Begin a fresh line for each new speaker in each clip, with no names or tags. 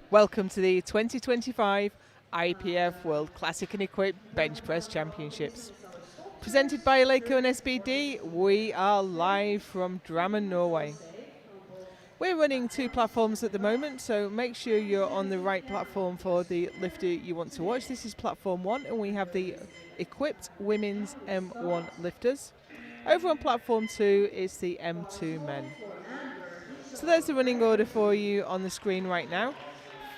Welcome to the 2025 IPF World Classic and Equipped Bench Press Championships. Presented by Leico and SBD, we are live from Drammen, Norway. We're running two platforms at the moment, so make sure you're on the right platform for the lifter you want to watch. This is platform 1, and we have the equipped women's M1 lifters. Over on platform 2 is the M2 men. So there's the running order for you on the screen right now.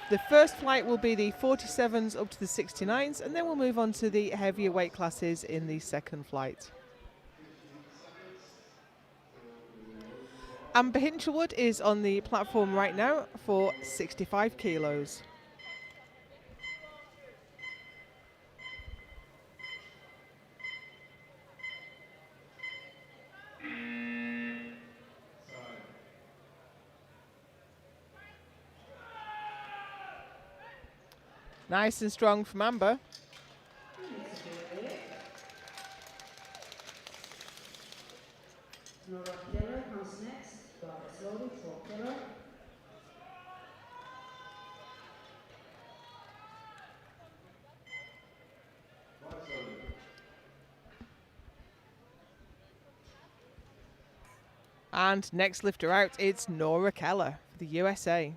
The first flight will be the 47s up to the 69s, and then we'll move on to the heavier weight classes in the second flight. Amber Hinchelwood is on the platform right now for 65 kilos. Nice and strong from Amber. And next lifter out, it's Nora Keller for the USA.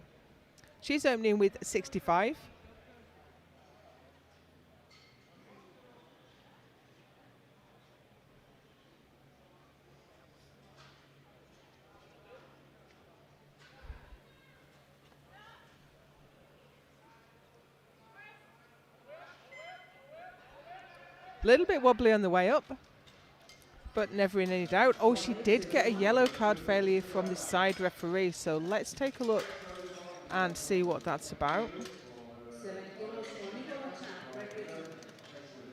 She's opening with 65. A little bit wobbly on the way up, but never in any doubt. Oh, she did get a yellow card failure from the side referee, so let's take a look and see what that's about.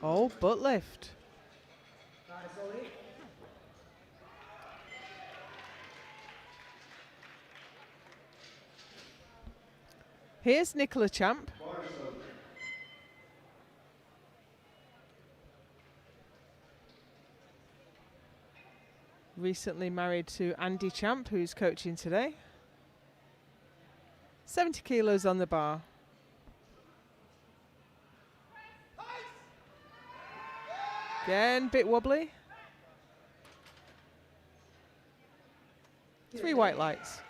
Oh, butt lift. Here's Nicola Champ. Recently married to Andy Champ, who's coaching today. 70 kilos on the bar. Again, bit wobbly. 3 white lights.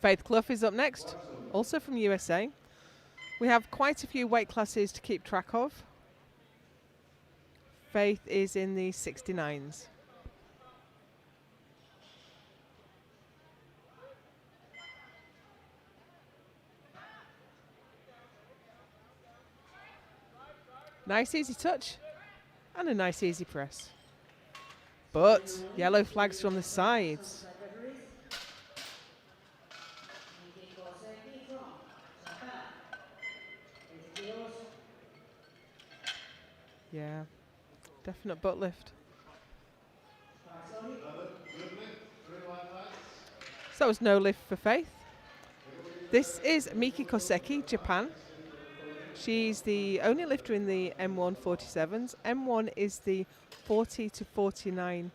Faith Clough is up next, also from USA. We have quite a few weight classes to keep track of. Faith is in the 69s. Nice easy touch and a nice easy press. But yellow flags from the sides. Yeah, definite butt lift. So it's no lift for Faith. This is Miki Koseki, Japan. She's the only lifter in the M1 47s. M1 is the 40 to 49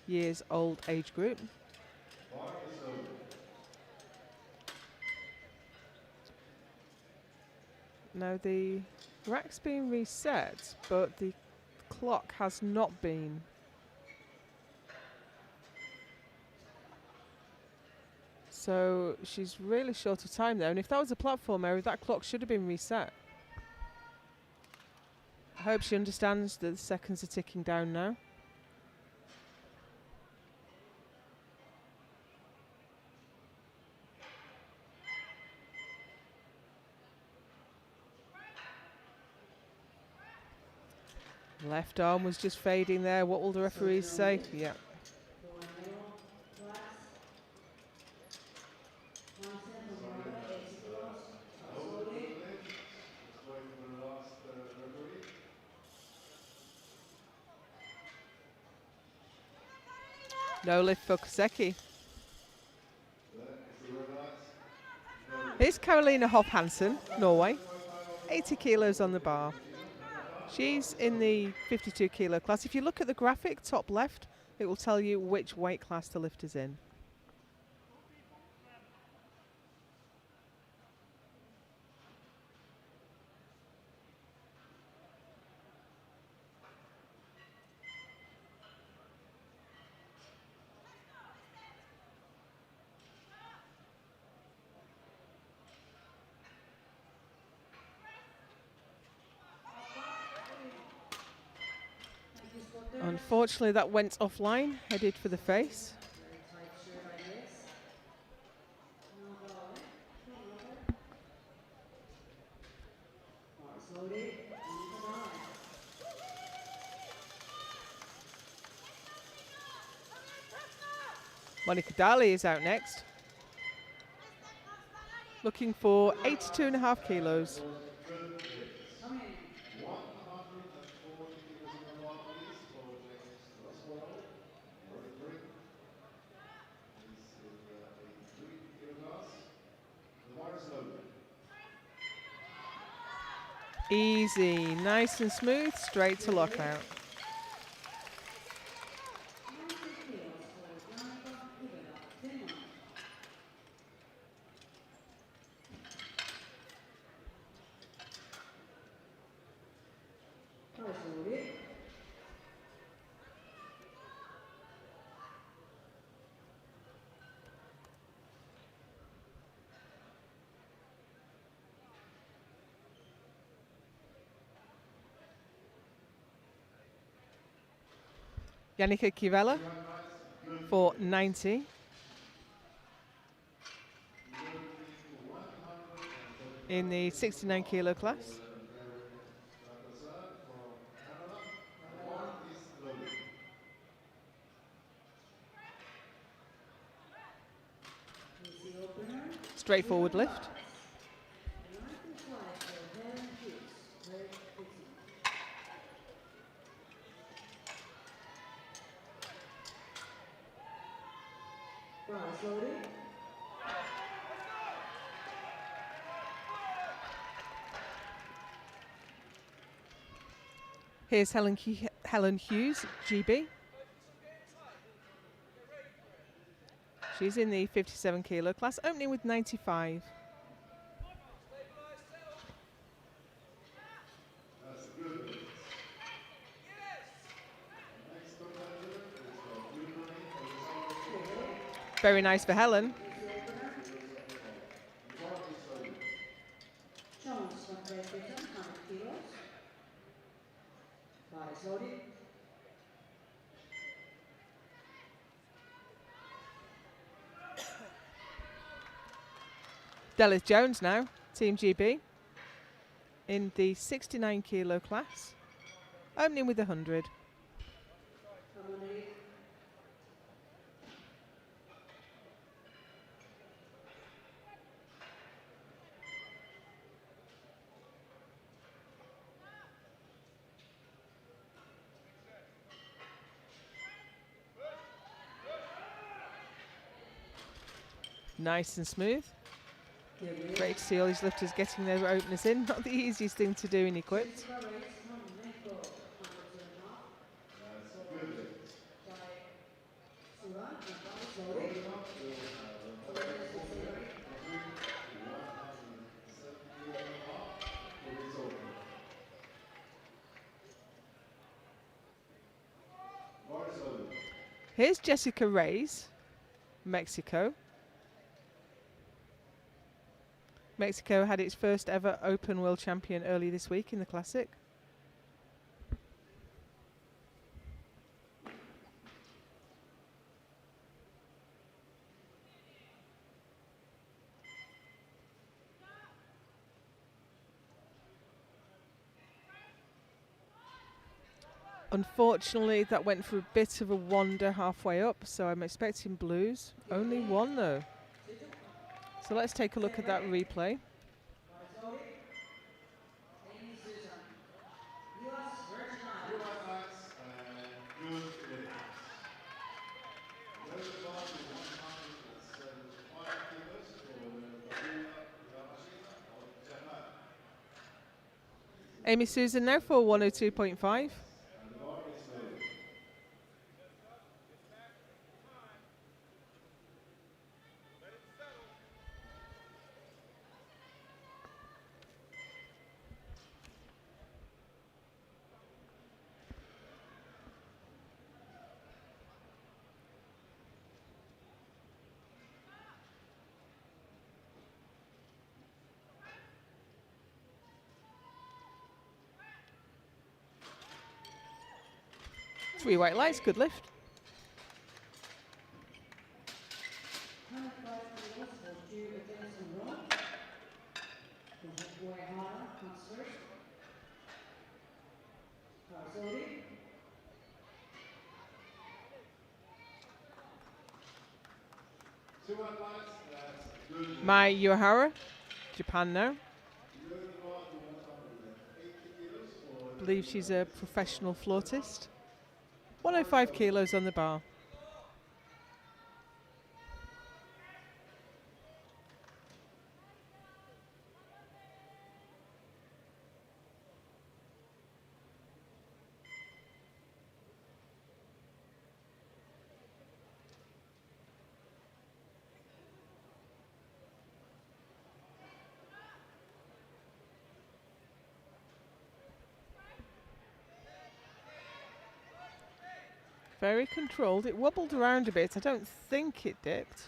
years old age group. Now the rack's been reset, but the clock has not been. So she's really short of time there, and if that was a platform error, that clock should have been reset. I hope she understands that the seconds are ticking down now. Left arm was just fading there. What will the referees say? Yeah. No lift for Koseki. Here's Carolina Hoff Hansen, Norway. 80 kilos on the bar. She's in the 52 kilo class. If you look at the graphic top left, it will tell you which weight class the lift is in. Unfortunately, that went offline, headed for the face. Monica Daly is out next. Looking for 82.5 kilos. Easy, nice and smooth, straight to lockout. Yannicka Kivella for 90. In the 69 kilo class. Straightforward lift. Here's Helen Hughes, GB. She's in the 57 kilo class, opening with 95. Very nice for Helen. Dallas Jones now, Team GB, in the 69 kilo class, opening with 100. Nice and smooth. Great to see all these lifters getting their openers in. Not the easiest thing to do in equipped. Here's Jessica Reyes, Mexico. Mexico had its first ever Open World Champion early this week in the Classic. Unfortunately, that went for a bit of a wander halfway up, so I'm expecting blues. Only one though. So let's take a look at that replay. Amy Susan now for 102.5. Three white lights, good lift. Mai Yohara, Japan now. Believe she's a professional flautist. 105 kilos on the bar. Very controlled. It wobbled around a bit. I don't think it dipped.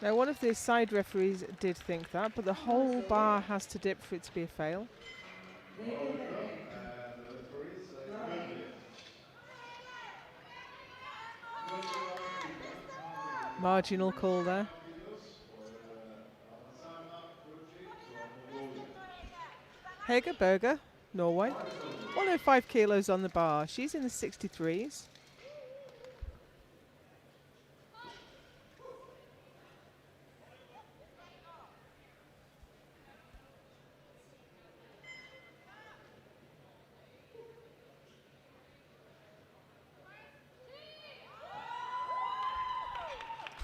Now, one of the side referees did think that, but the whole bar has to dip for it to be a fail. Marginal call there. Hege Berger, Norway. 105 kilos on the bar. She's in the 63s.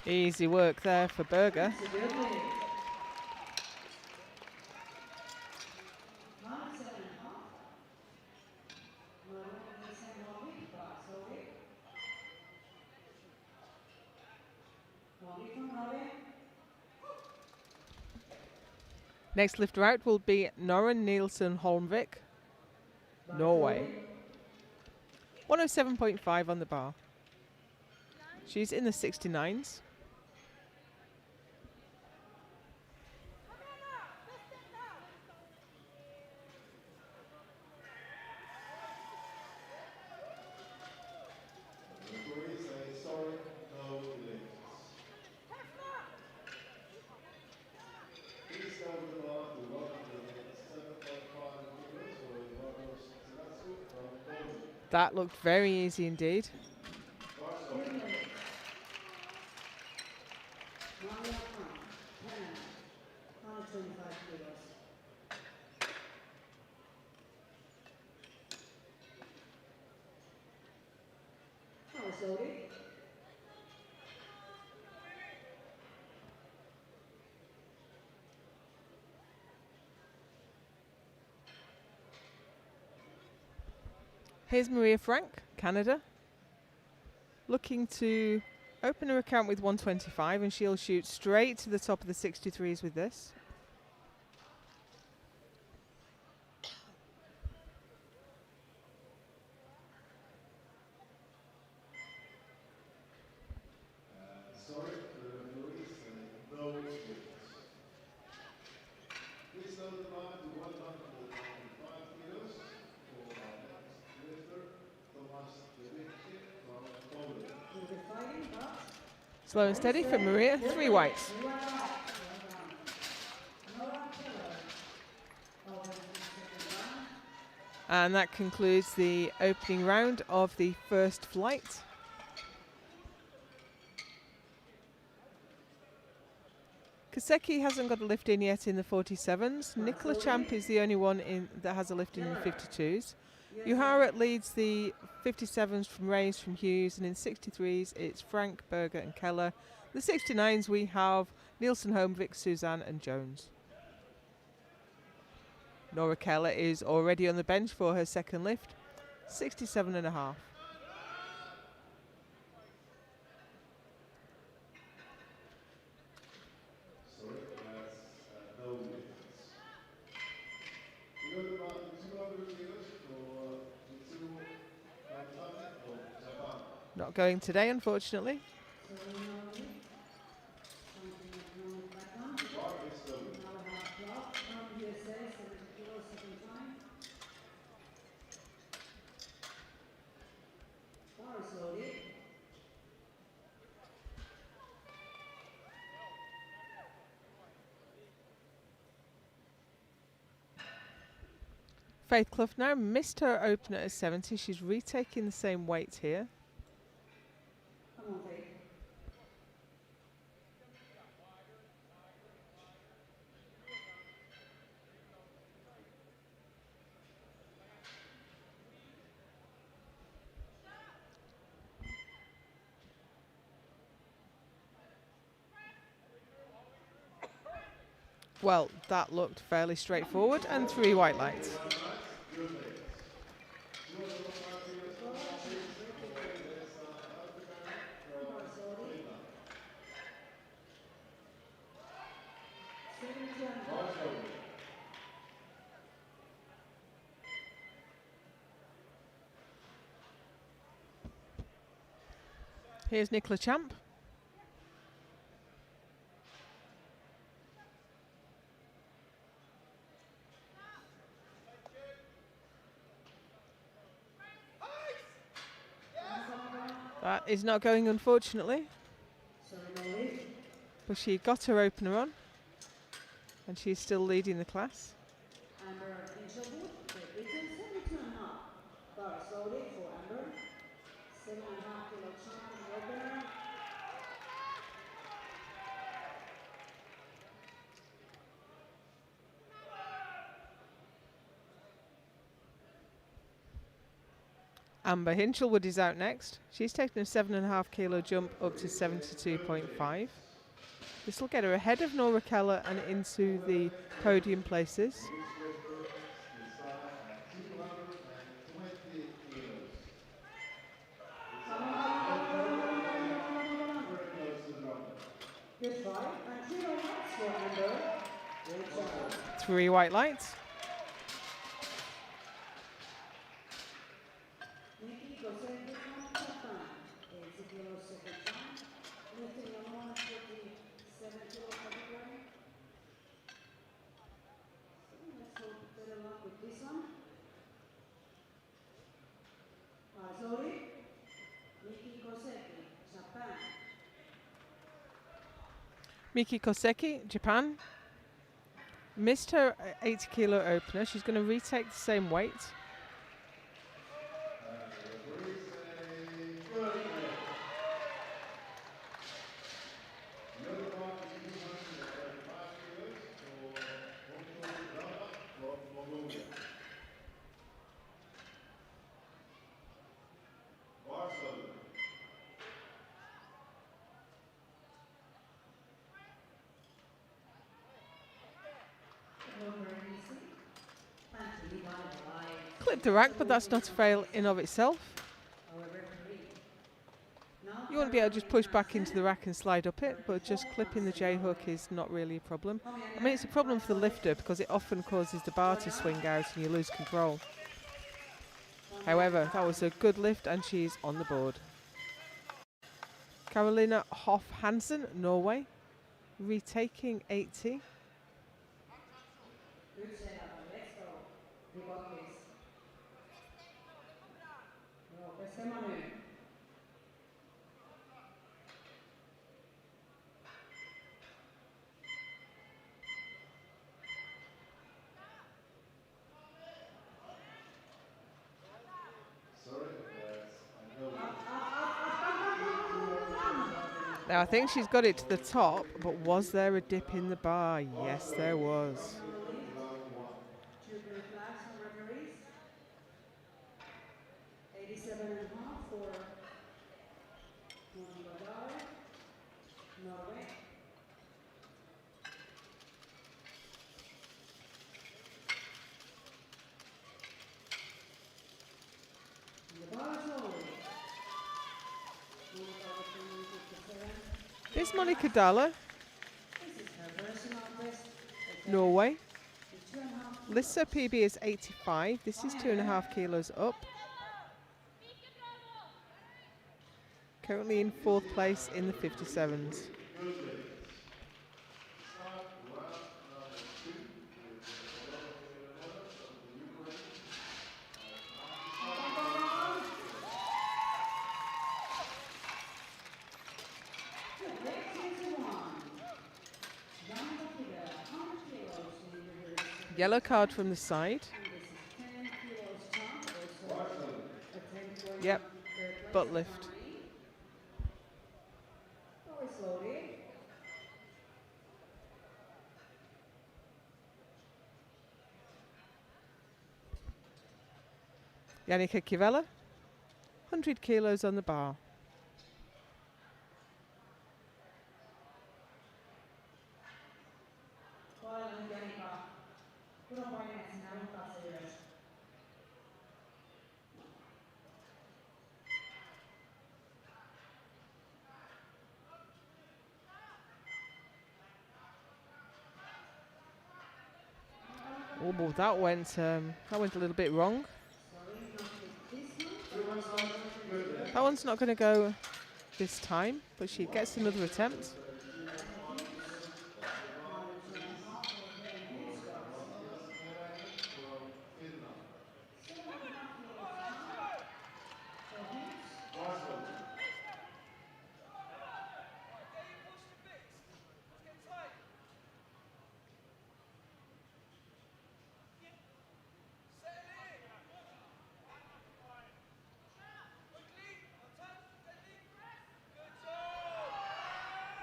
Easy work there for Berger. Next lifter out will be Noren Nielsen Holmvik, Norway. 107.5 on the bar. She's in the 69s. That looked very easy indeed. Here's Maria Frank, Canada, looking to open her account with 125, and she'll shoot straight to the top of the 63s with this. Slow and steady for Maria, three whites. And that concludes the opening round of the first flight. Kosecki hasn't got a lift in yet in the 47s. Nicola Champ is the only one that has a lift in the 52s. Uhara leads the 57s from Rays from Hughes, and in 63s it's Frank, Berger and Keller. The 69s we have Nielsen, Holmvik, Suzanne and Jones. Nora Keller is already on the bench for her second lift, 67.5. Not going today, unfortunately. Faith Clough now missed her opener at 70. She's retaking the same weight here. Well, that looked fairly straightforward, and 3 white lights. Here's Nicola Champ. That is not going, unfortunately. But she got her opener on, and she's still leading the class. Amber Hinchelwood is out next. She's taken a 7.5 kilo jump up to 72.5. This will get her ahead of Nora Keller and into the podium places. Three white lights. Miki Koseki, Japan, missed her 80 kilo opener. She's going to retake the same weight. Clipped the rack, but that's not a fail in of itself. You won't be able to just push back into the rack and slide up it, but just clipping the J-hook is not really a problem. I mean, it's a problem for the lifter because it often causes the bar to swing out and you lose control. However, that was a good lift and she's on the board. Carolina Hoff Hansen, Norway, retaking 80. Now I think she's got it to the top, but was there a dip in the bar? Yes, there was. This Monica Dalla, Norway. Lissa PB is 85. This is 2.5 kilos up. Currently in 4th place in the 57s. Yellow card from the side. Yep, butt lift. Yannicka Kivella, 100 kilos on the bar. Oh, that went a little bit wrong. That one's not going to go this time, but she gets another attempt.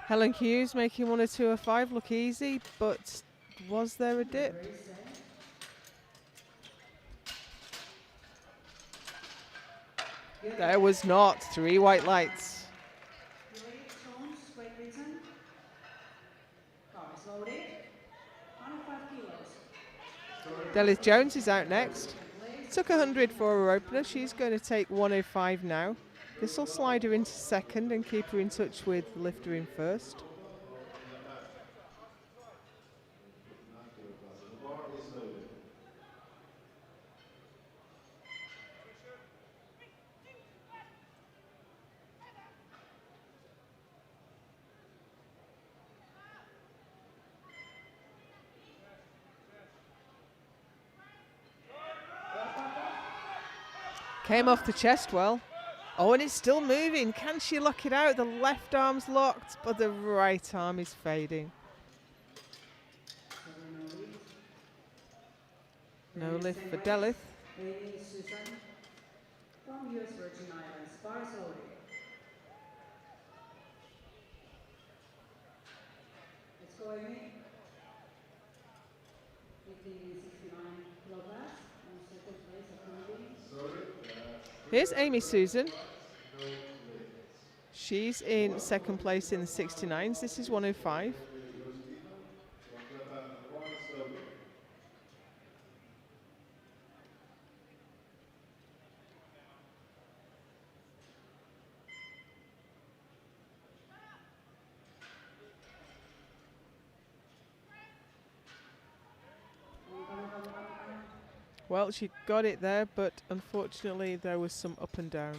Helen Hughes making 102.05 look easy, but was there a dip? There was not. 3 white lights. Delith Jones is out next. Took 100 for her opener. She's going to take 105 now. This will slide her into second and keep her in touch with the lifter in first. Came off the chest well. Oh, and it's still moving. Can she lock it out? The left arm's locked, but the right arm is fading. No lift for Delith.
From US Virgin Islands, bar slowly. Let's go, Amy. 1569 kilograms. On second place, accompanying.
Here's Amy Susan. She's in second place in the 69s. This is 105. Well, she got it there, but unfortunately there was some up and down.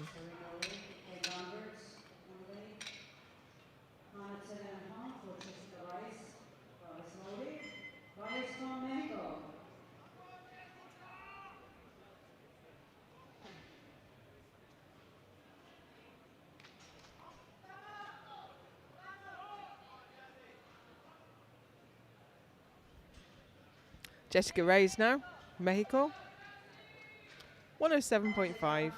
Jessica Reyes now, Mexico. 107.5.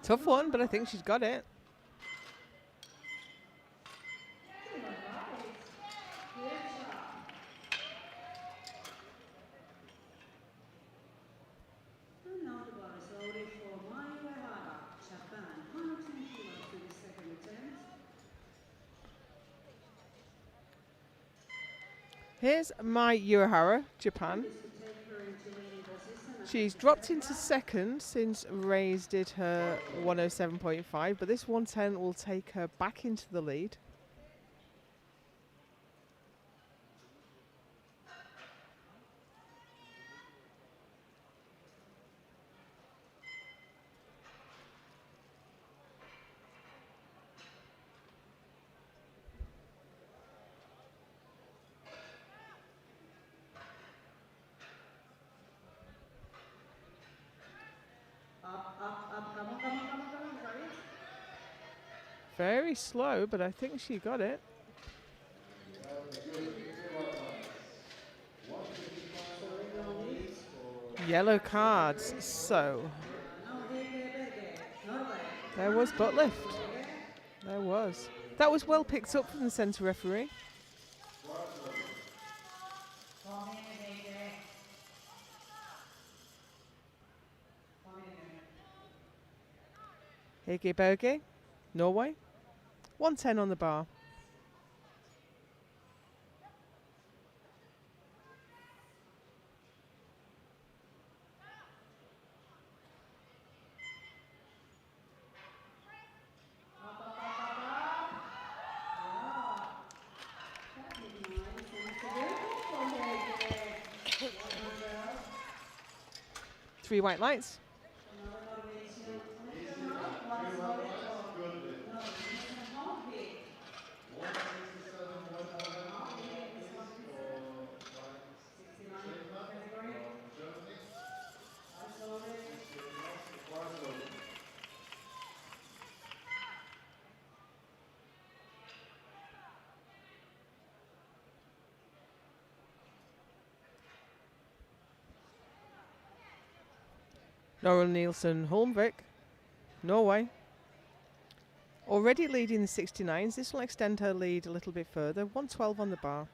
Tough one, but I think she's got it.
And now the bar is loaded for Mayu Ehara, Japan. 120 kilos to the second attempt.
Here's Mai Uehara, Japan.
This to take her into leading position.
She's dropped into second since Ray's did her 107.5, but this 110 will take her back into the lead.
Up, come on, got it?
Very slow, but I think she got it. Yellow cards, so there was butt lift. There was. That was well picked up from the centre referee. Hege Berge, Norway. 110 on the bar. Three white lights. Norrøn Nielsen Holmvik, Norway. Already leading the 69s. This will extend her lead a little bit further. 112 on the bar.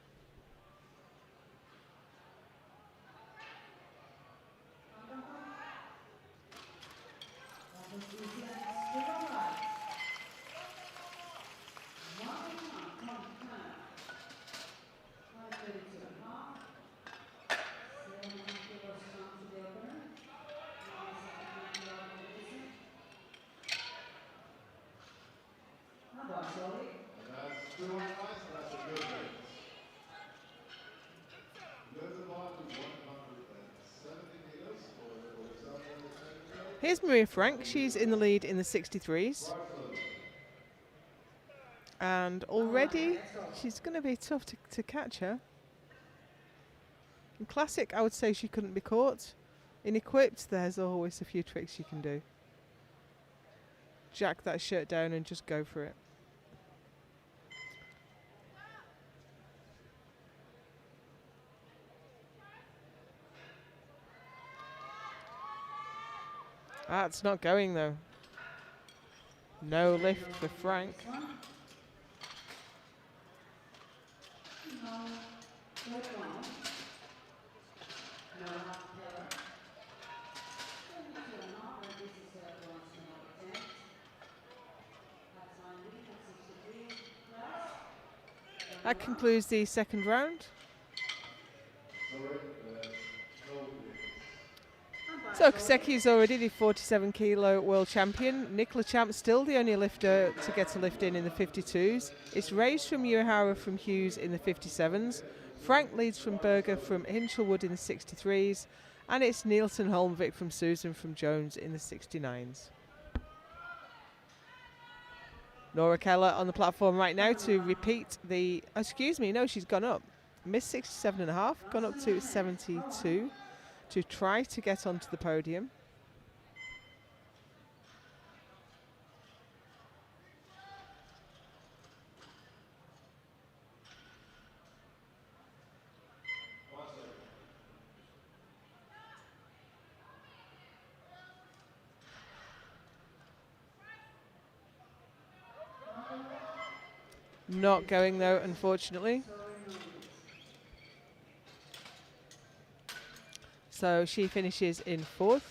Here's Maria Frank. She's in the lead in the 63s. And already she's going to be tough to catch her. In classic, I would say she couldn't be caught. In equipped, there's always a few tricks you can do. Jack that shirt down and just go for it. That's not going though. No lift for Frank. That concludes the second round. So Kaseki is already the 47 kilo world champion. Nicola Champ still the only lifter to get a lift in the 52s. It's Reyes from Uehara from Hughes in the 57s. Frank leads from Berger from Hinchelwood in the 63s. And it's Nielsen Holmvik from Susan from Jones in the 69s. Nora Keller on the platform right now to repeat the... excuse me, no, she's gone up. Missed 67.5, gone up to 72 to try to get onto the podium. Not going though, unfortunately.
Sorry, noted.
So she finishes in fourth.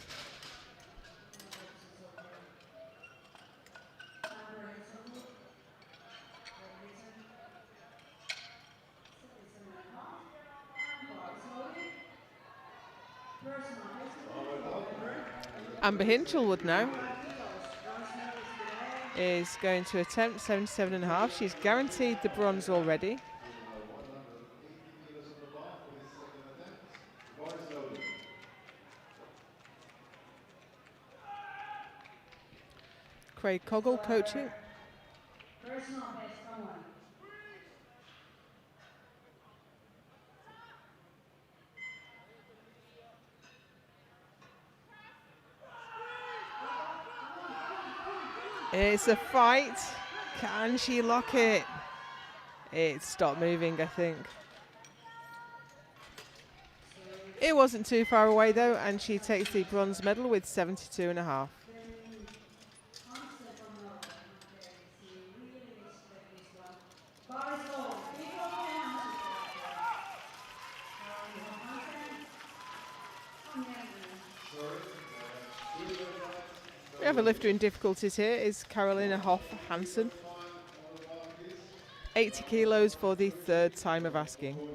Comprehensible. Represent. 77.5. And bars loaded. Personal best for
Amber Hinchelwood now
5 kilos. Bronze medalist today.
is going to attempt 77.5. She's guaranteed the bronze already. Craig Coggle coaching.
Personal best, come on.
It's a fight. Can she lock it? It stopped moving, I think. It wasn't too far away though, and she takes the bronze medal with 72.5.
Then concept on the okay, she really respect this one. Bars low. Big old hand. You have concept? On
We have a lifter in difficulties here, is Carolina Hoff Hansen. 80 kilos for the third time of asking.
Come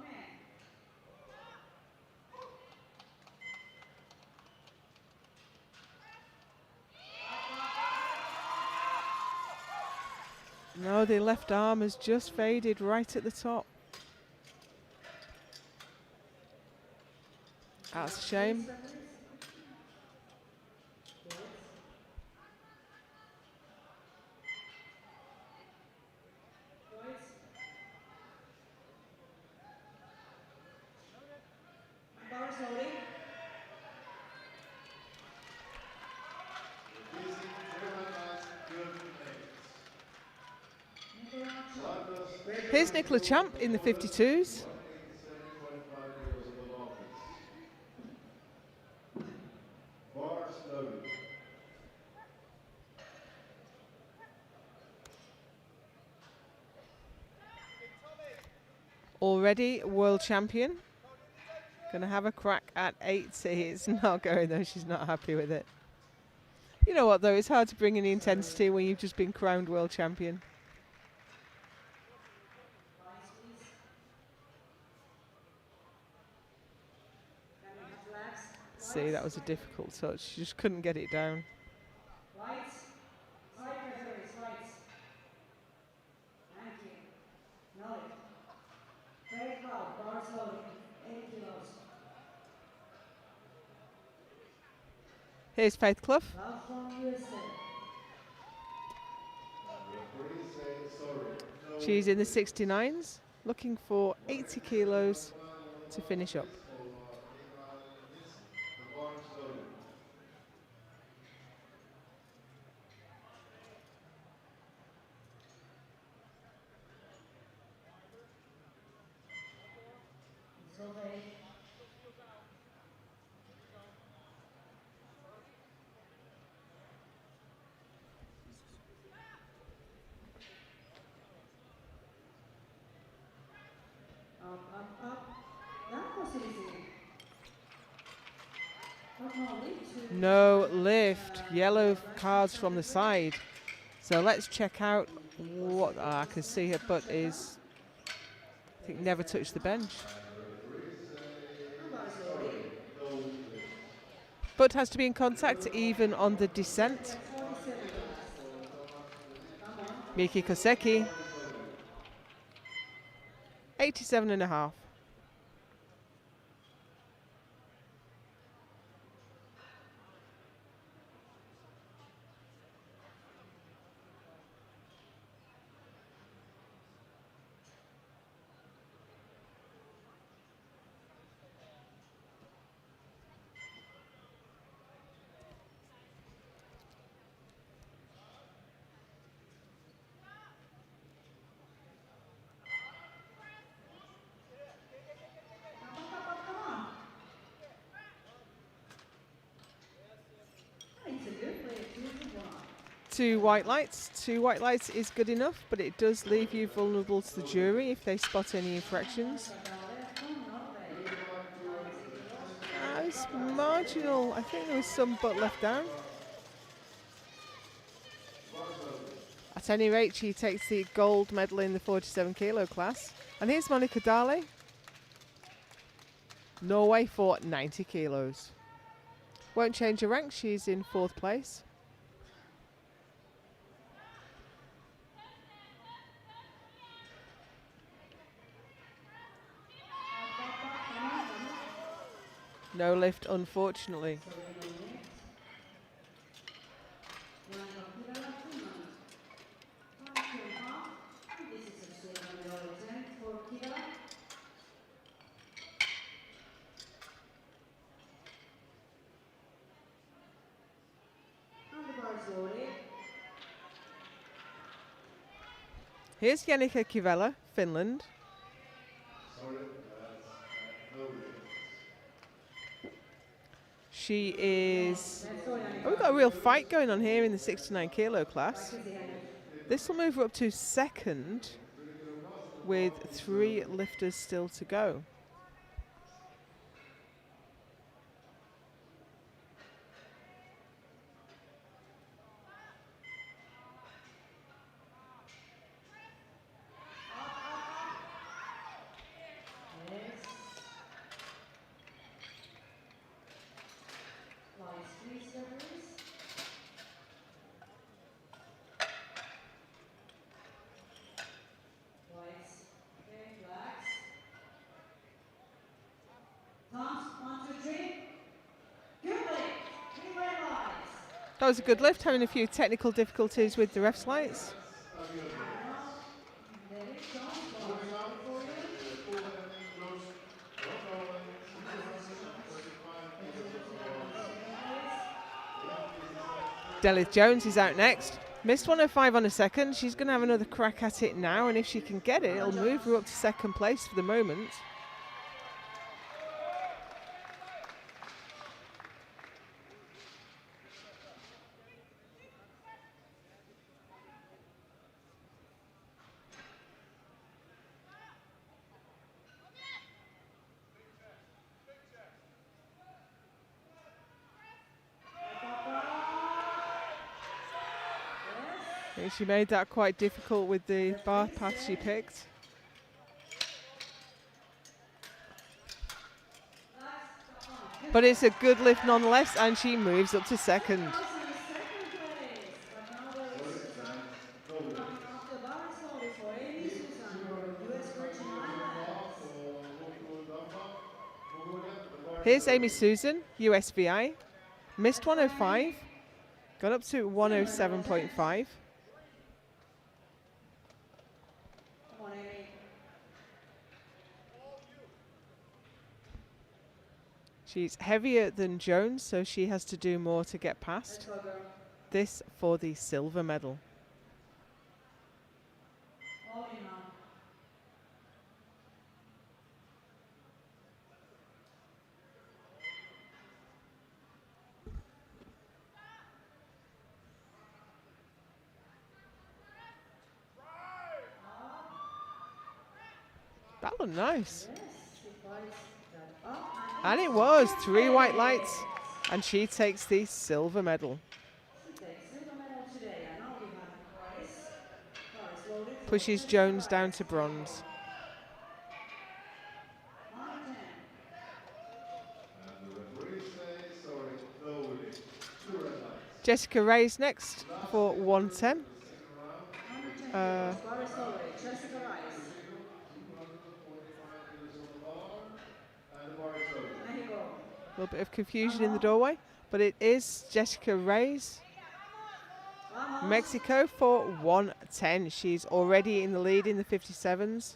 in.
No, the left arm has just faded right at the top. That's a shame.
Bars loading.
Here's Nicola Champ in the 52s. Already world champion. Going to have a crack at 80. It's not going though, she's not happy with it. You know what though, it's hard to bring in the intensity when you've just been crowned world champion. See, that was a difficult touch. She just couldn't get it down.
Lights. Lights. Thank you. Noted. Very proud. Bars loading. 80 kilos.
Here's Faith Clough.
Love from USA.
She's in the 69s, looking for 80 kilos to finish up.
It's okay. Up. That was easy. But no lift to
No lift, yellow cards from the side. So let's check out what I can see her butt is. I think never touched the bench.
bars loading.
Butt has to be in contact even on the descent.
47 last. Come on.
Miki Koseki, 87.5. 2 white lights. 2 white lights is good enough, but it does leave you vulnerable to the jury if they spot any infractions. It's marginal. I think there was some butt left down. At any rate, she takes the gold medal in the 47 kilo class. And here's Monica Dale. Norway for 90 kilos. Won't change her rank, she's in 4th place. No lift, unfortunately. Here's Janika Kivela, Finland. She is... Oh, we've got a real fight going on here in the 69 kilo class. This will move her up to 2nd with 3 lifters still to go. That was a good lift, having a few technical difficulties with the ref's lights. Delith Jones is out next. Missed 105 on a second. She's going to have another crack at it now, and if she can get it, it'll move her up to 2nd place for the moment. And she made that quite difficult with the bar path she picked. But it's a good lift nonetheless, and she moves up to 2nd. Here's Amy Susan, USVI. Missed 105, got up to 107.5. She's heavier than Jones, so she has to do more to get past. This for the silver medal. That looked nice. And it was 3 white lights, and she takes the silver medal. Pushes Jones down to bronze. Jessica Ray's next for 110. A little bit of confusion in the doorway, but it is Jessica Reyes, Mexico for 110. She's already in the lead in the 57s.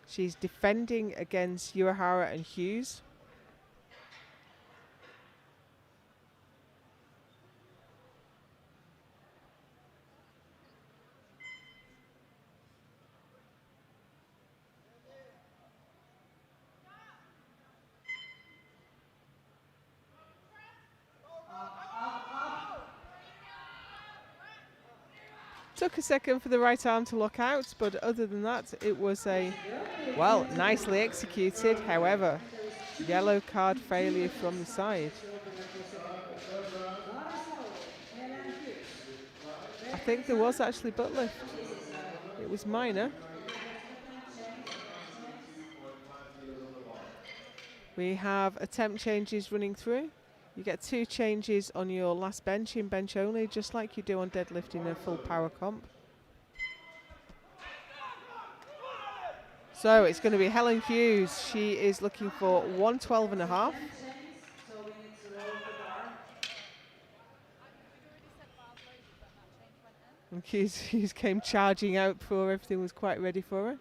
She's defending against Uehara and Hughes. Took a second for the right arm to lock out, but other than that, it was a, well, nicely executed. However, yellow card failure from the side. I think there was actually butt lift. It was minor. We have attempt changes running through. You get 2 changes on your last bench in bench only, just like you do on deadlift in a full power comp. So it's going to be Helen Hughes. She is looking for 112.5. And Hughes came charging out before everything was quite ready for her.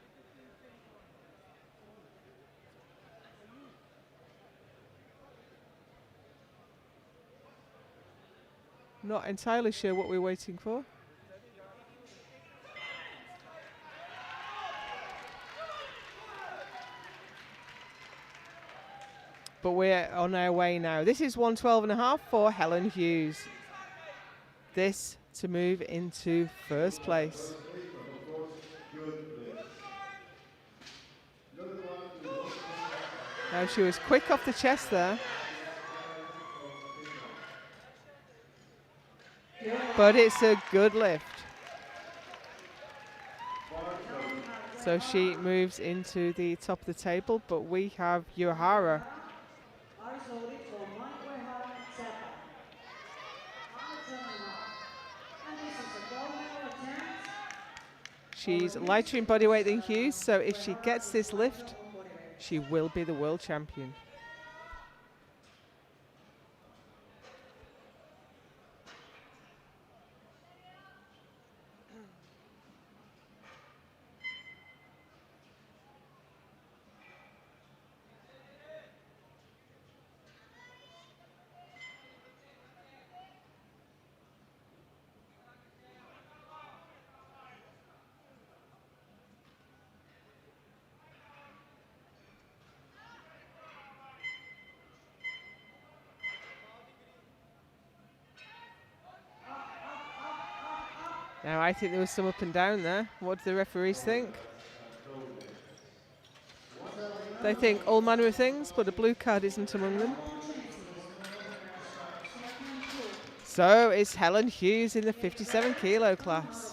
Not entirely sure what we're waiting for. But we're on our way now. This is 112.5 for Helen Hughes. This to move into first place. Now she was quick off the chest there. But it's a good lift. So she moves into the top of the table, but we have Uehara. She's lighter in body weight than Hughes, so if she gets this lift, she will be the world champion. Now I think there was some up and down there. What do the referees think? They think all manner of things, but a blue card isn't among them. So it's Helen Hughes in the 57 kilo class.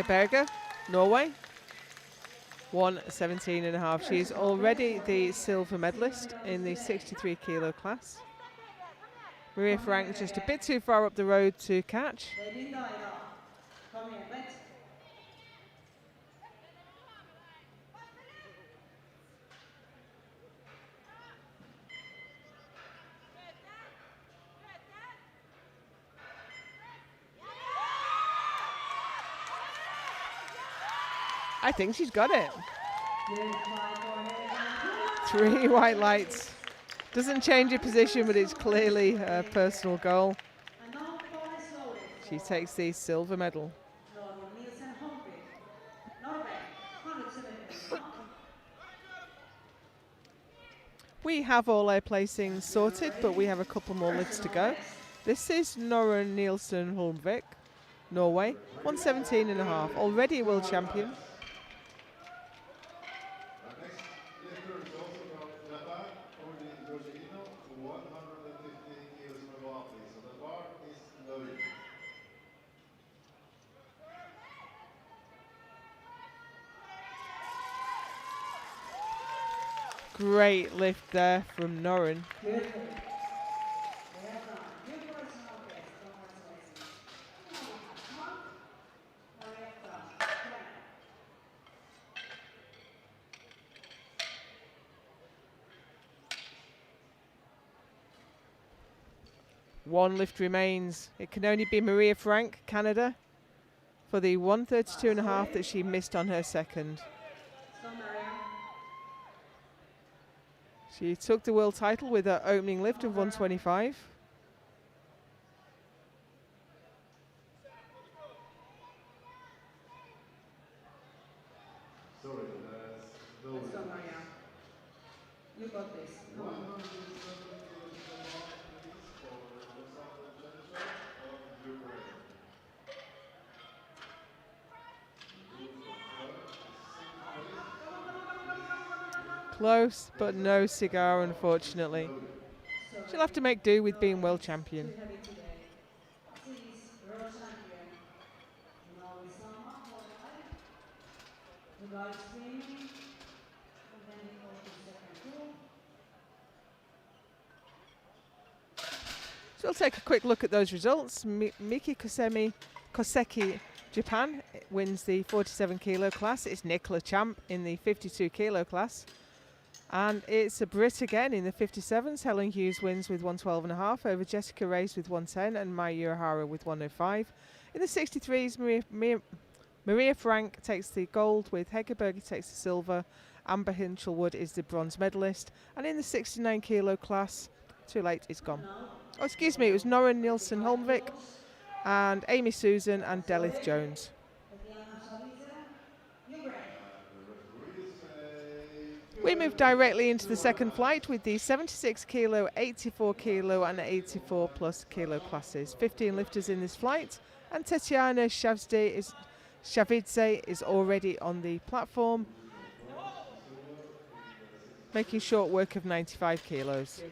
Berger, Norway, 117.5. She's already the silver medalist in the 63 kilo class. Maria Frank just a bit too far up the road to catch. I think she's got it. 3 white lights. Doesn't change her position, but it's clearly a personal goal. She takes the silver medal. We have all our placings sorted, but we have a couple more lifts to go. This is Nora Nielsen Holmvik, Norway, 117.5, already a world champion. Great lift there from Noren. One lift remains. It can only be Maria Frank, Canada, for the 132.5 that she missed on her second. She took the world title with her opening lift of 125. Close, but no cigar, unfortunately.
So
She'll have to make do with
no
being world
points
champion.
to have it today. She's world champion. Now we sum up for live. The guys screaming, and then we go to second pool.
So we'll take a quick look at those results. Miki Koseki, Japan, wins the 47 kilo class. It's Nicola Champ in the 52 kilo class. And it's a Brit again in the 57s. Helen Hughes wins with 112.5 over Jessica Reyes with 110 and Maya Uehara with 105. In the 63s, Maria Frank takes the gold with Hegerberger takes the silver. Amber Hinchelwood is the bronze medalist. And in the 69 kilo class, too late, it's gone. Oh, excuse me, it was Nora Nielsen Holmvik and Amy Susan and Delith Jones. We move directly into the second flight with the 76 kilo, 84 kilo and 84 plus kilo classes. 15 lifters in this flight, and Tetiana Shavidze is already on the platform, making short work of 95 kilos.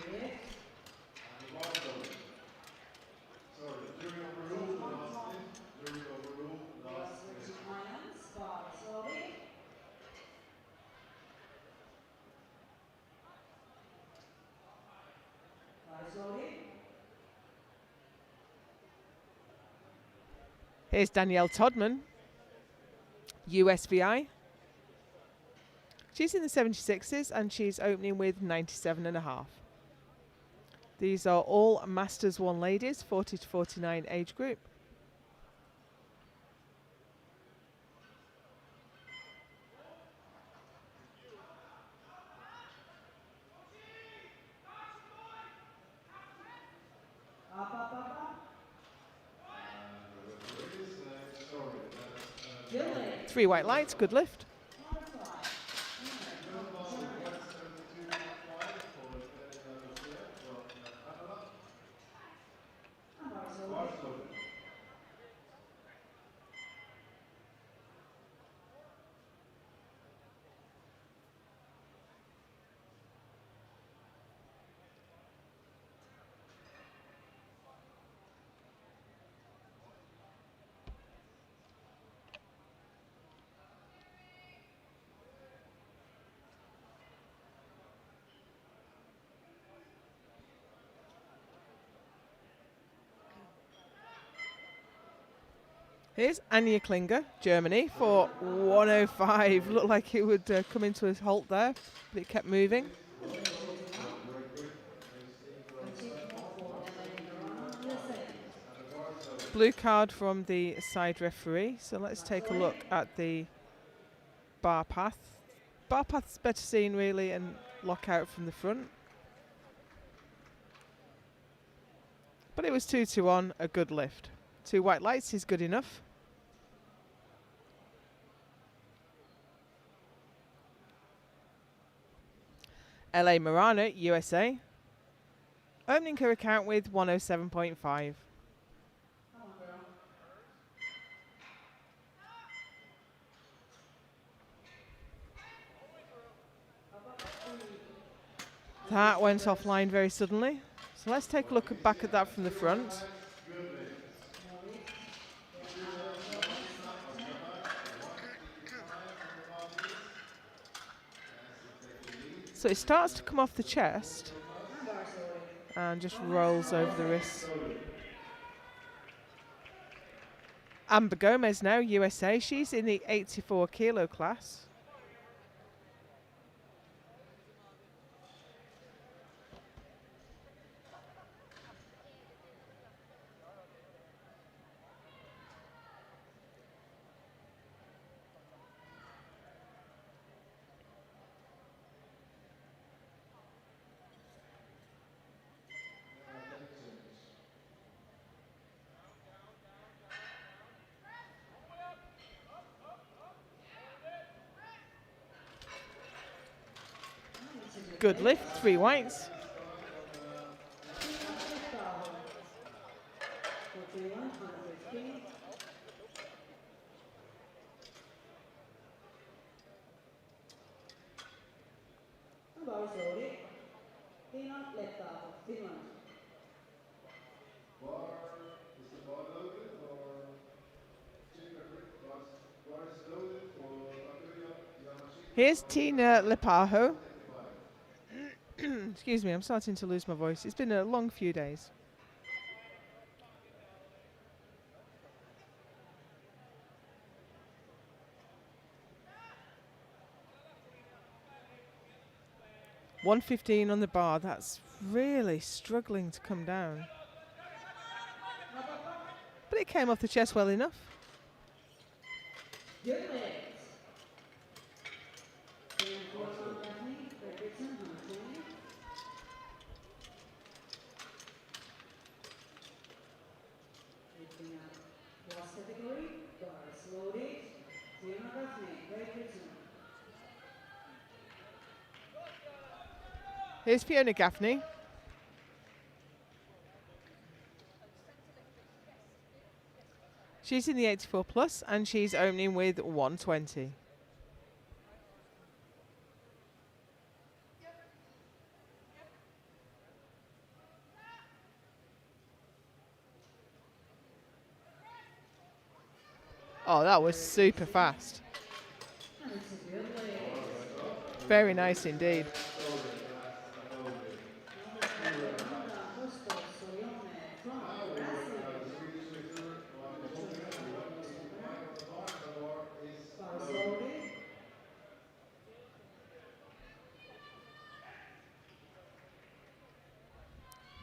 Here's Danielle Todman, USVI. She's in the 76s and she's opening with 97.5. These are all Masters 1 ladies, 40 to 49 age group. Three white lights, good lift. Here's Anja Klinger, Germany, for 105. Looked like it would come into a halt there, but it kept moving. Blue card from the side referee. So let's take a look at the bar path. Bar path's better seen really and lock out from the front. But it was 2-1, a good lift. 2 white lights is good enough. LA Marana, USA, opening her account with 107.5. That went offline very suddenly. So let's take a look back at that from the front. So it starts to come off the chest and just rolls over the wrists. Amber Gomez now, USA. She's in the 84 kilo class. Good lift, 3 whites.
bars loaded. Tiina Leppäaho, Finland.
Here's Tina Lepajo. Excuse me, I'm starting to lose my voice. It's been a long few days. $115 on the bar. That's really struggling to come down. But it came off the chest well enough.
Good legs. Then Fiona Gaffney, Fredrickson, 120. Lifting up plus category, bars loaded. Fiona Gaffney, Fredrickson.
Here's Fiona Gaffney. She's in the 84 plus and she's opening with 120. Oh, that was super fast.
And it's a good leg.
Very nice indeed.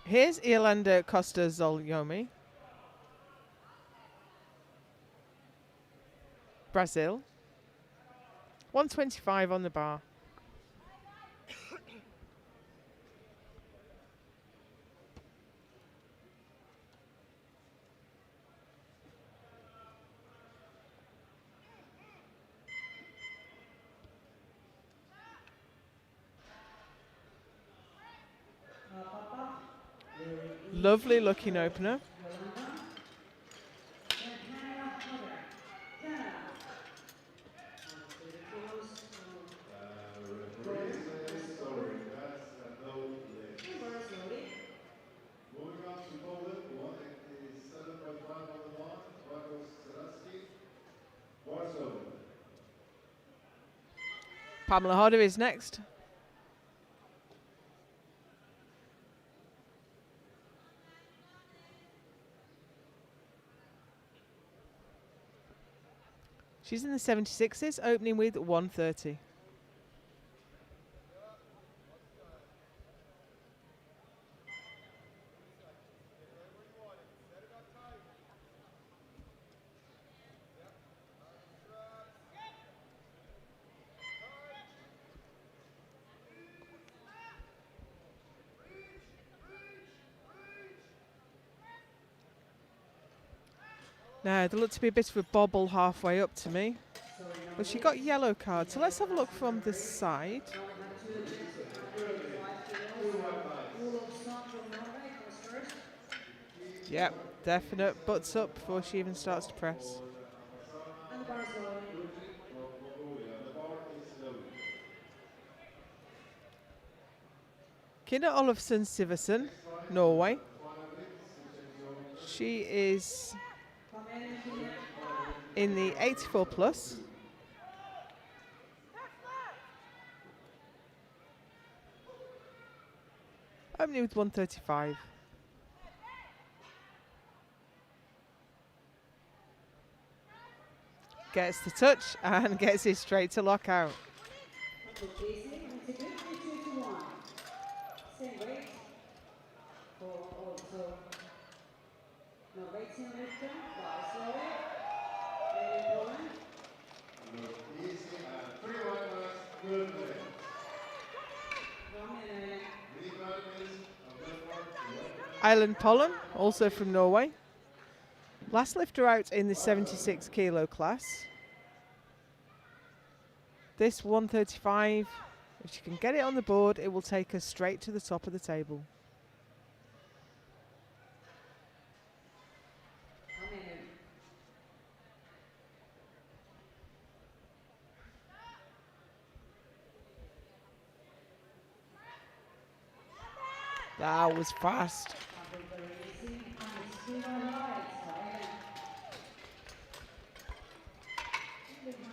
Here's Yolanda Costa Zolyomi. Brazil. 125 on the bar. Lovely looking opener. Pamela Hodder is next. She's in the 76s, opening with 130. Now, there looked to be a bit of a bobble halfway up to me, but she got yellow card. So let's have a look from the side. Yep, definite butts up before she even starts to press. Kina Olafsson Siversen, Norway. She is in the 84 plus. Opening with 135. Gets the touch and gets it straight to lockout. Island Pollen, also from Norway. Last lifter out in the 76 kilo class. This 135, if she can get it on the board, it will take her straight to the top of the table. That was fast.
Something very easy. And the speed on the right. So Ellen. We have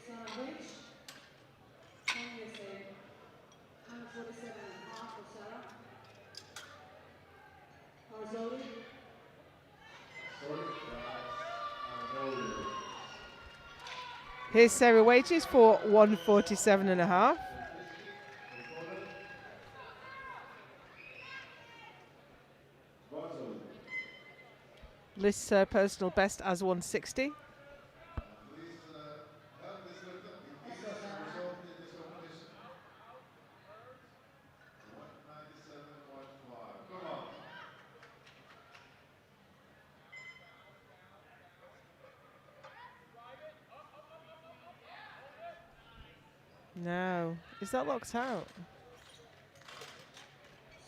Sarah Rich from USA. 147.5 for Sarah. Arzoli.
Here's Sarah Wages for 147.5. Lists her personal best as 160.
Let's go, Sarah.
No. Is that locked out?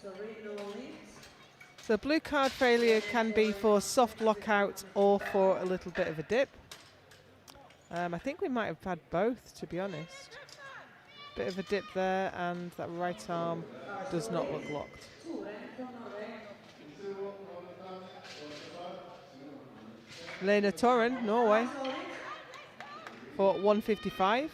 Sorry, no leads.
So blue card failure can be for soft lockout or for a little bit of a dip. I think we might have had both, to be honest. Bit of a dip there, and that right arm does not look locked. Lena Torren, Norway, for 155.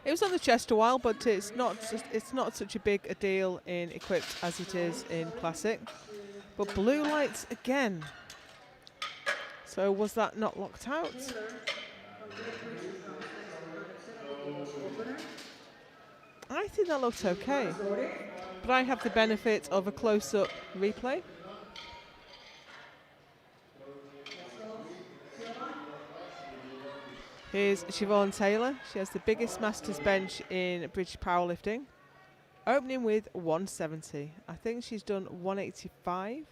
It was on the chest a while, but it's not such a big a deal in equipped as it is in classic. But blue lights again. So was that not locked out? I think that looked okay, but I have the benefit of a close-up replay. Here's Siobhan Taylor. She has the biggest Masters bench in British powerlifting, opening with 170. I think she's done 185.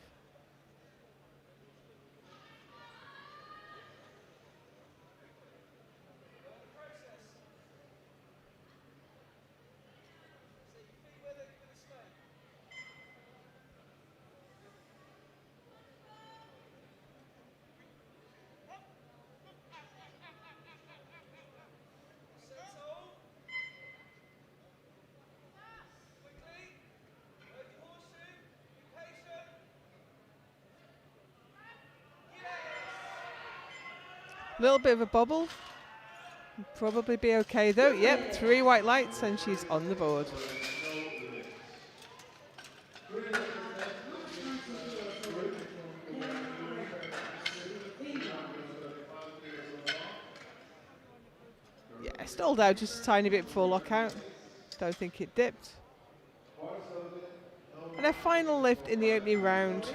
Little bit of a bobble. Probably be okay though. Yep, 3 white lights and she's on the board. Yeah, stalled out just a tiny bit before lockout. Don't think it dipped. And her final lift in the opening round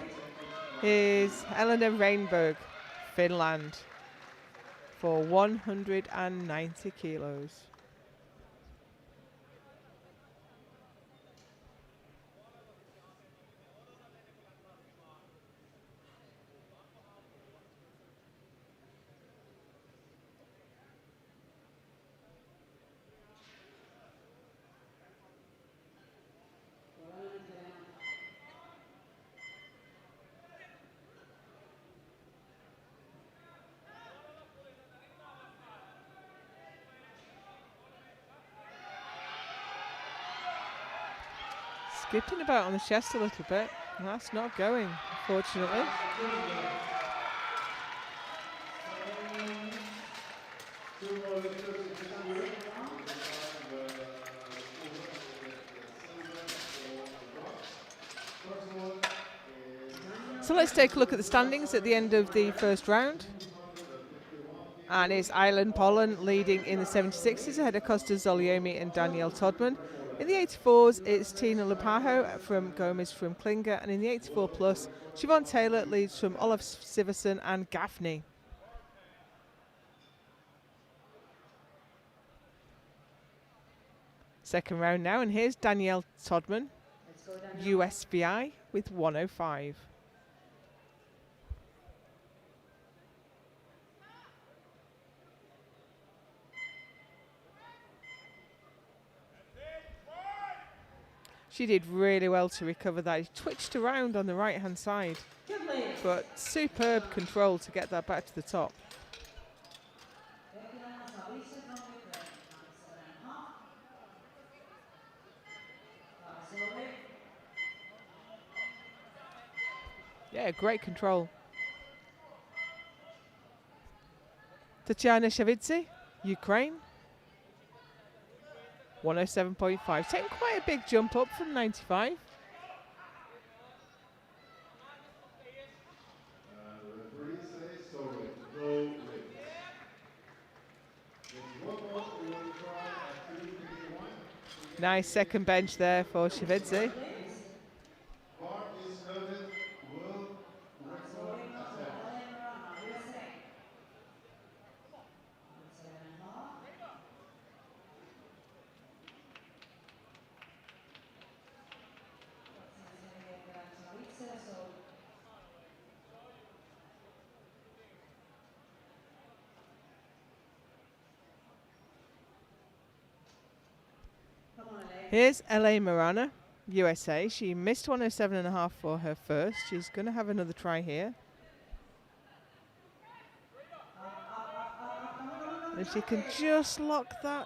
is Elena Reinberg, Finland, for 190 kilos. Skipping about on the chest a little bit. That's not going, unfortunately. So let's take a look at the standings at the end of the first round. And it's Island Pollen leading in the 76s ahead of Costa Zoliomi and Danielle Todman. In the 84s, it's Tina Lepajo from Gomez from Klinger, and in the 84 plus, Siobhan Taylor leads from Olaf Siverson and Gaffney. Second round now, and here's Danielle Todman,
Let's go, Daniel.
USVI with 105. She did really well to recover that. He twitched around on the right hand side,
Good lead.
but superb control to get that back to the top. Yeah, great control. Tatiana Shavitsi, Ukraine. 107.5. Taking quite a big jump up from 95. Nice second bench there for Shavitsi. Here's LA Marana, USA. She missed 107.5 for her first. She's going to have another try here. If she can just lock that.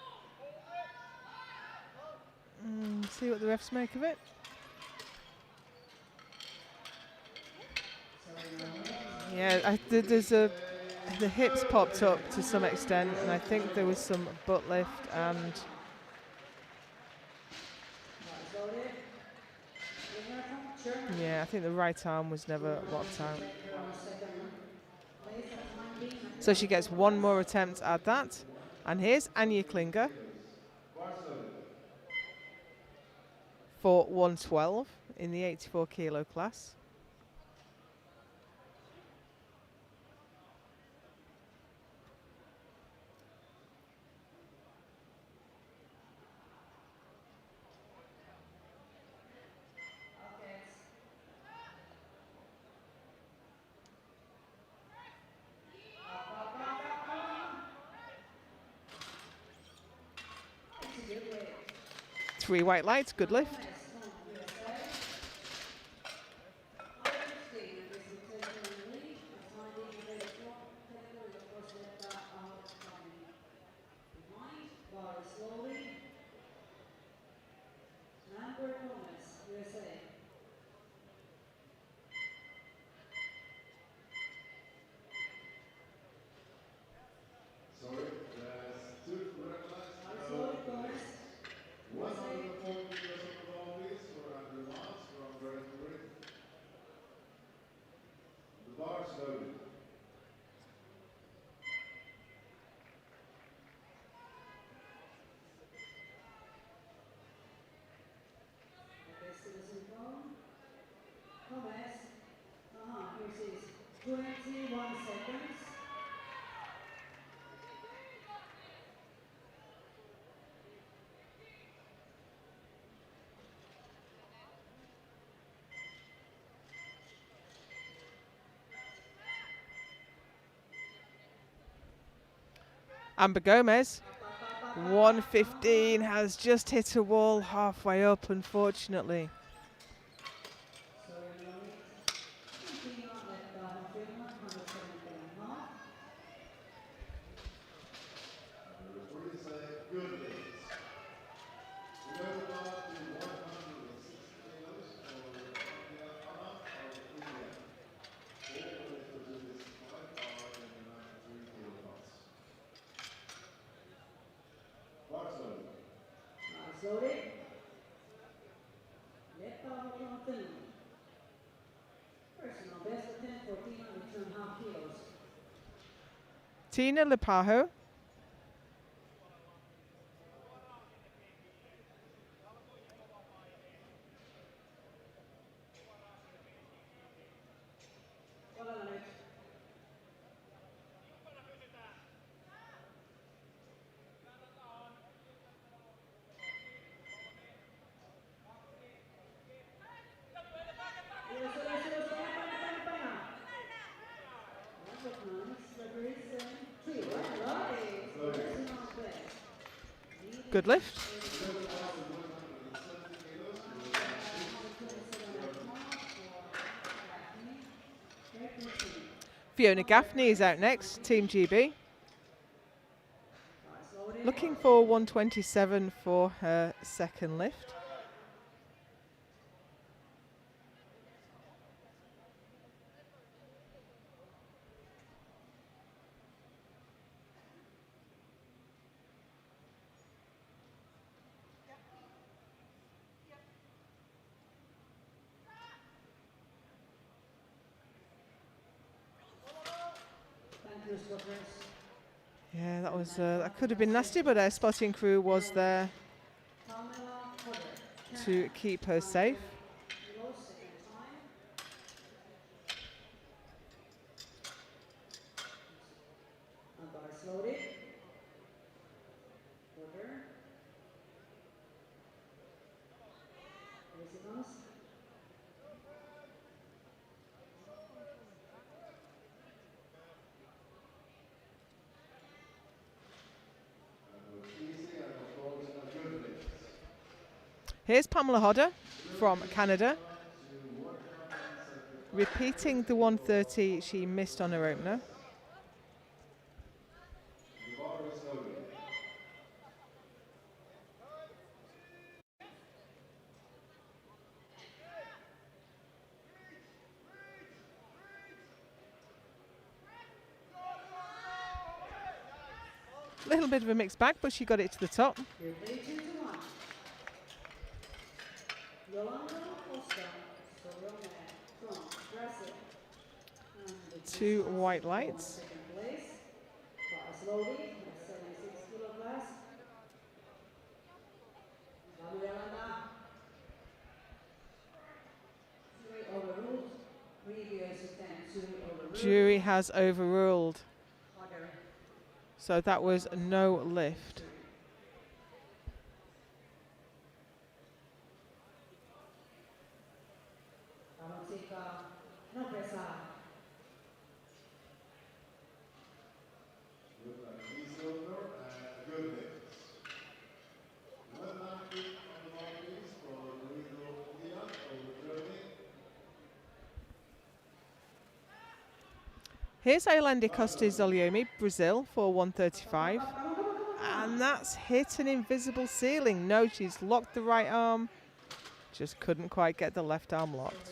See what the refs make of it. Yeah, there's the hips popped up to some extent, and I think there was some butt lift and. Yeah, I think the right arm was never locked out. So she gets one more attempt at that. And here's Anya Klinger for 112 in the 84 kilo class. Three white lights, good lift.
Here's 21 seconds.
Amber Gomez, 115, has just hit a wall halfway up, unfortunately.
Loaded. Left power from Finland. Personal best attempt for Tina with 2.5 kilos.
Tina Lepajo.
Right. Personal best.
Good lift.
127.5 for Daphne. Technicality.
Fiona Gaffney is out next, Team GB.
Bars loaded.
Looking for 127 for her second lift.
Thank you, spotters.
Yeah, that could have been nasty, but our spotting crew was there
Pamela Potter.
to keep her safe.
Kilos, second time. And bars loaded. Potter. Here she comes.
Here's Pamela Hodder from Canada, repeating the 130 she missed on her opener. A little bit of a mixed bag, but she got it to the top.
You're 3 2 to 1. Yolanda Costa Sorone from Brazil. And the
Two
distance
white
for
lights.
second place. Bars loaded at 76 kilo class. Vamos, Yolanda. 3 overruled. Previous attempt 2 overruled.
Jury has overruled,
Harder.
so that was no lift.
Valentica, no presa.
Here's Ailandi Costa-Zoliomi, Brazil, for 135. And that's hit an invisible ceiling. No, she's locked the right arm. Just couldn't quite get the left arm locked.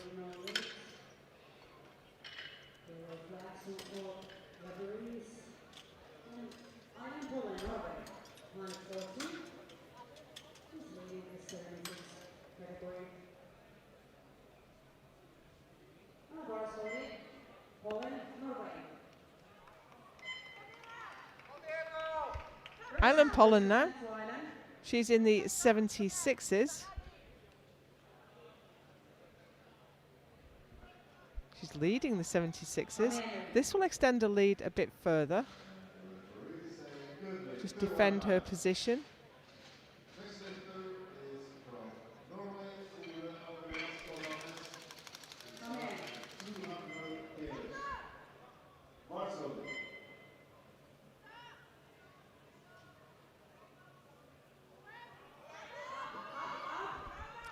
Island Pollen now. She's in the 76s. She's leading the 76s. This will extend a lead a bit further. Just defend her position.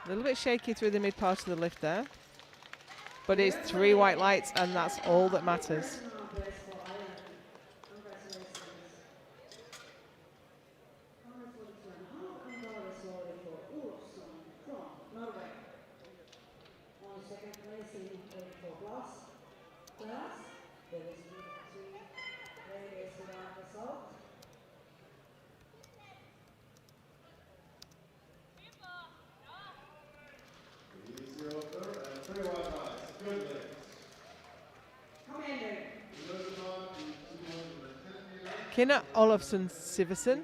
A little bit shaky through the mid part of the lift there. But it's 3 white lights and that's all that matters. Kinna Olofsson Siversen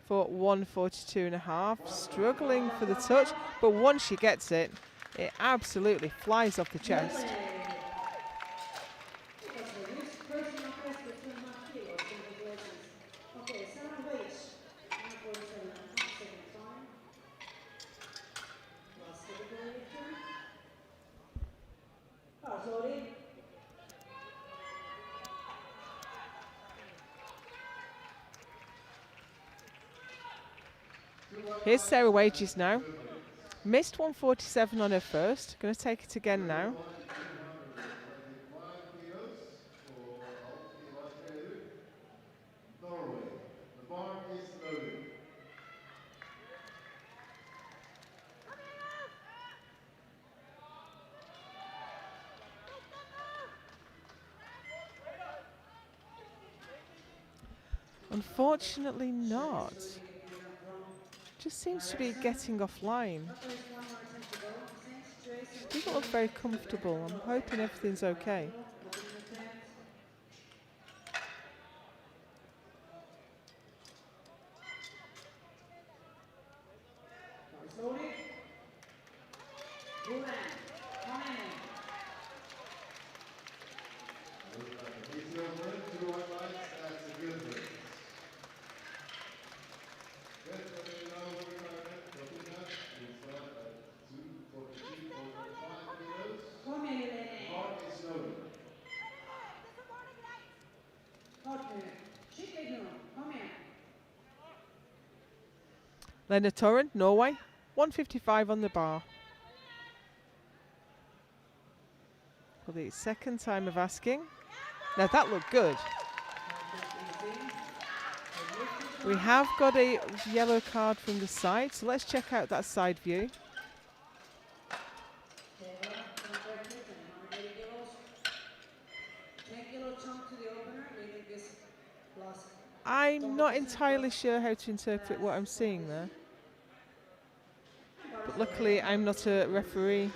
for 142.5, struggling for the touch, but once she gets it, it absolutely flies off the chest. Here's Sarah Wages now. Missed 147 on her first. Going to take it again now.
Norway. The bar is loaded.
Unfortunately not. Just seems to be getting offline. She doesn't look very comfortable. I'm hoping everything's okay. Lena Torrent, Norway, 155 on the bar. For the second time of asking. Now that looked good. We have got a yellow card from the side, so let's check out that side view. I'm not entirely sure how to interpret what I'm seeing there. But luckily I'm not a referee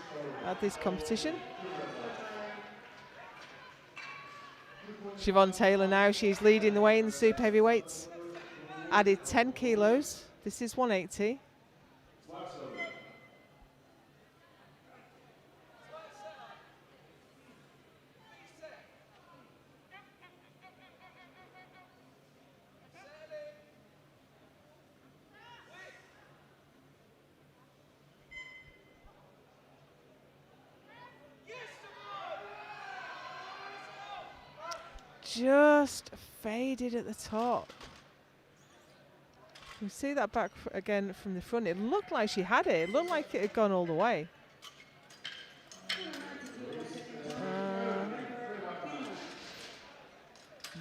at this competition. Siobhan Taylor now, she's leading the way in the super heavyweights. Added 10 kilos. This is 180. Just faded at the top. You see that back again from the front. It looked like she had it. It looked like it had gone all the way.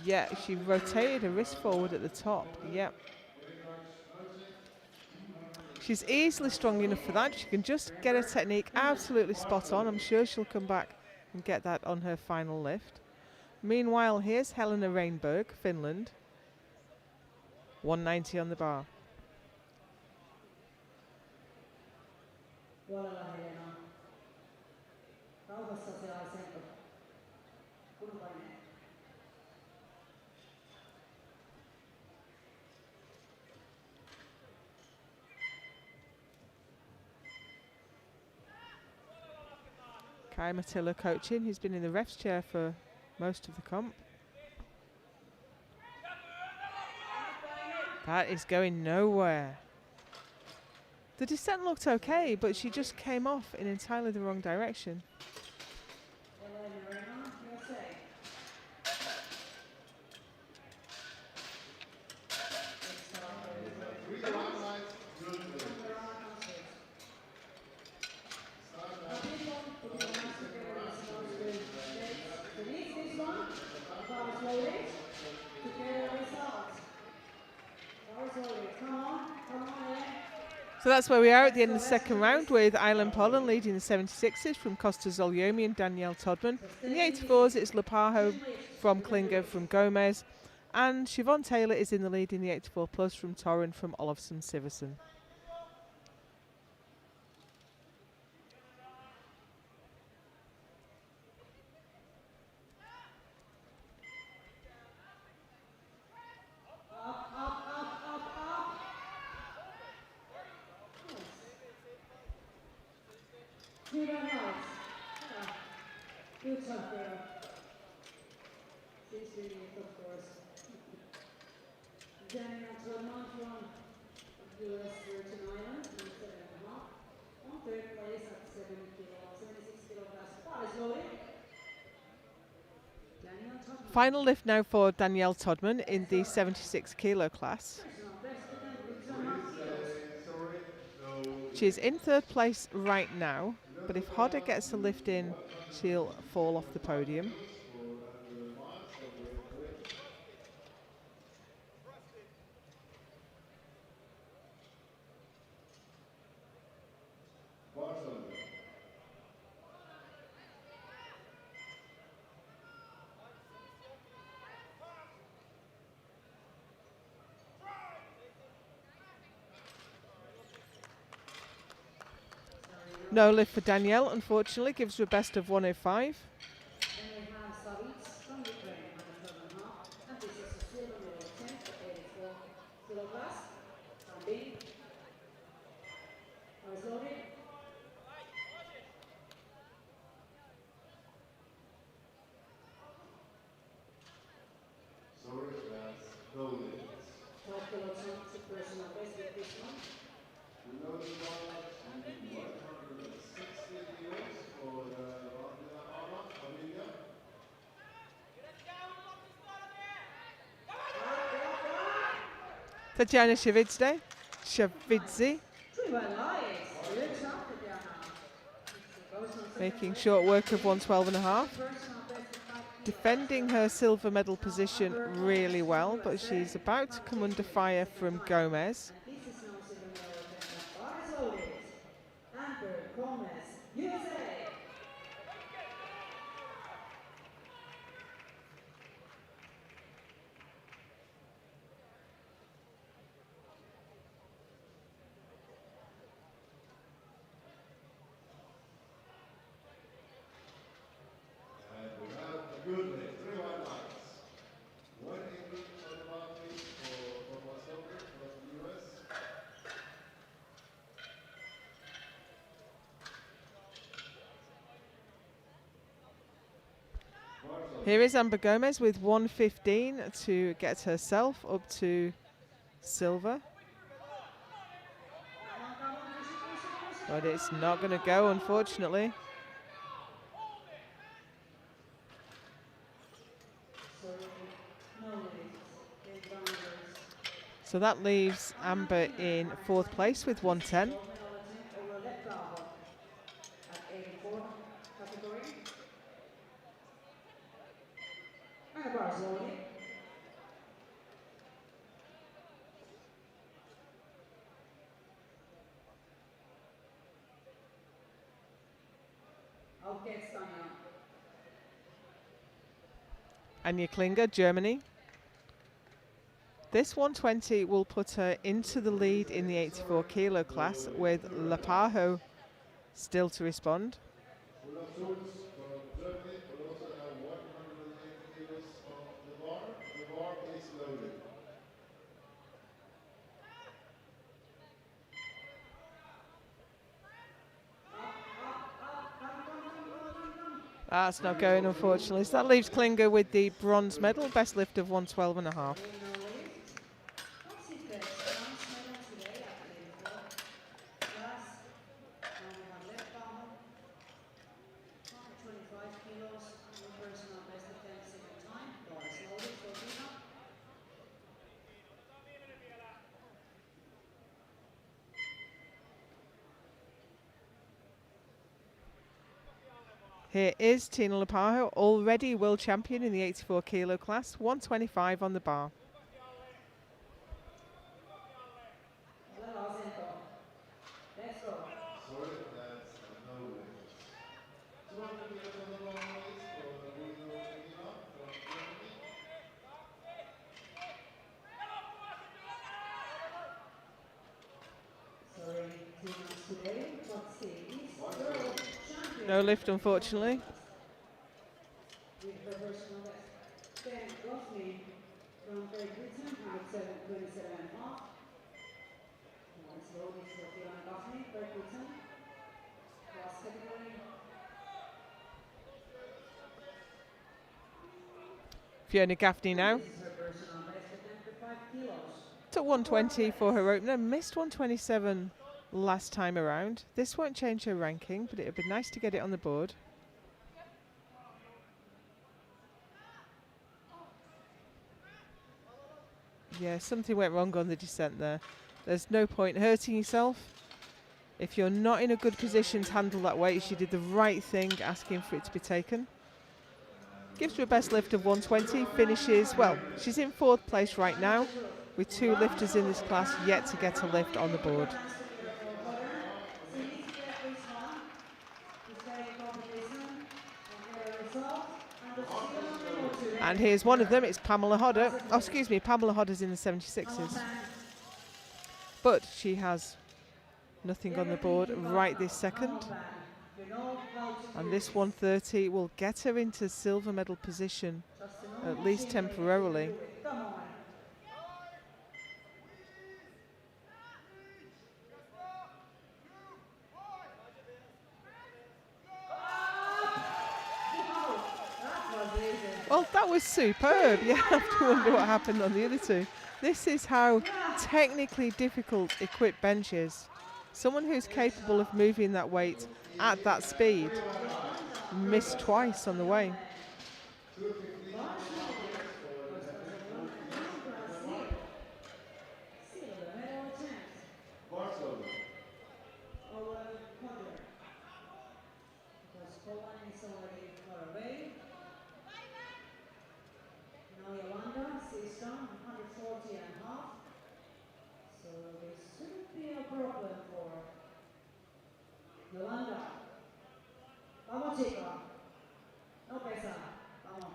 Yeah, she rotated her wrist forward at the top. Yep. She's easily strong enough for that. She can just get her technique absolutely spot on. I'm sure she'll come back and get that on her final lift. Meanwhile, here's Helena Rainberg, Finland. 190 on the bar. Kai Matilla coaching. He's been in the ref's chair for most of the comp. That is going nowhere. The descent looked okay, but she just came off in entirely the wrong direction. So that's where we are at the end of the second round, with Island Pollen leading the 76ers from Costa Zolyomi and Danielle Todman. In the 84s, it's Lepajo from Klinger from Gomez. And Siobhan Taylor is in the lead in the 84 plus from Torren from Olofsson Siversen.
Good job, girl. She's doing it, of course. Daniel Todman from US Virgin Islands, 7.5. On third place at 76 kilo class. Bar is loaded. Daniel Todman.
Final lift now for Danielle Todman in the 76 kilo class. She's in third place right now, but if Hodder gets a lift in, she'll fall off the podium.
For the marks of weight. Barcelona.
No lift for Danielle, unfortunately, gives her a best of 105.
Then we have Savits from Ukraine at the 12.5, and this is a silver medal attempt at 84 kilo class. Time being. Car is loaded.
Sorry, that's no limits.
12 kilograms to personal best with this one.
Below the bar to 160 kilos for Amelia.
Tatjana Shavidze making short work of 112.5. Defending her silver medal position really well, but she's about to come under fire from Gomez.
This is no silver medal attempt. Car is loaded. Amber Gomez, USA.
And we have a good lift, 3 white lines. 180 on the bar, please, for Thomas Silver from the US.
Here is Amber Gomez with 115 to get herself up to silver. But it's not going to go, unfortunately. So that leaves Amber in fourth place with 110.
And the bar is loaded. Okay, Stanya.
Anja Klinger, Germany. This 120 will put her into the lead in the 84 kilo class, with Lapajo still to respond.
Olaf Schulz from Germany will also have 180 kilos on the bar. The bar is loaded.
That's not going, unfortunately. So that leaves Klinger with the bronze medal, best lift of 112.5. Here is Tina Lapajo, already world champion in the 84 kilo class, 125 on the bar.
Let's go.
Sorry, that's no limits. 200 kilos on the bar, please, for Guido Medina from Germany.
Sorry, 2 months today, but stays world champion.
No lift, unfortunately.
With her personal best. Ben Goffney from Great Britain, height 27.5. It's loaded for Fiona Goffney, Great Britain. Class category.
Fiona Gaffney now.
This is her personal best attempt at 5 kilos.
Took 120 for her opener, missed 127 last time around. This won't change her ranking, but it would be nice to get it on the board. Yeah, something went wrong on the descent there. There's no point hurting yourself. If you're not in a good position to handle that weight, she did the right thing asking for it to be taken. Gives her a best lift of 120, finishes, well, she's in 4th place right now, with 2 lifters in this class yet to get a lift on the board. And here's one of them, it's Pamela Hodder. Oh, excuse me, Pamela Hodder's in the 76s. But she has nothing on the board right this second. And this 130 will get her into silver medal position, at least temporarily. Well, that was superb. You have to wonder what happened on the other two. This is how technically difficult equipped bench is. Someone who's capable of moving that weight at that speed missed twice on the way.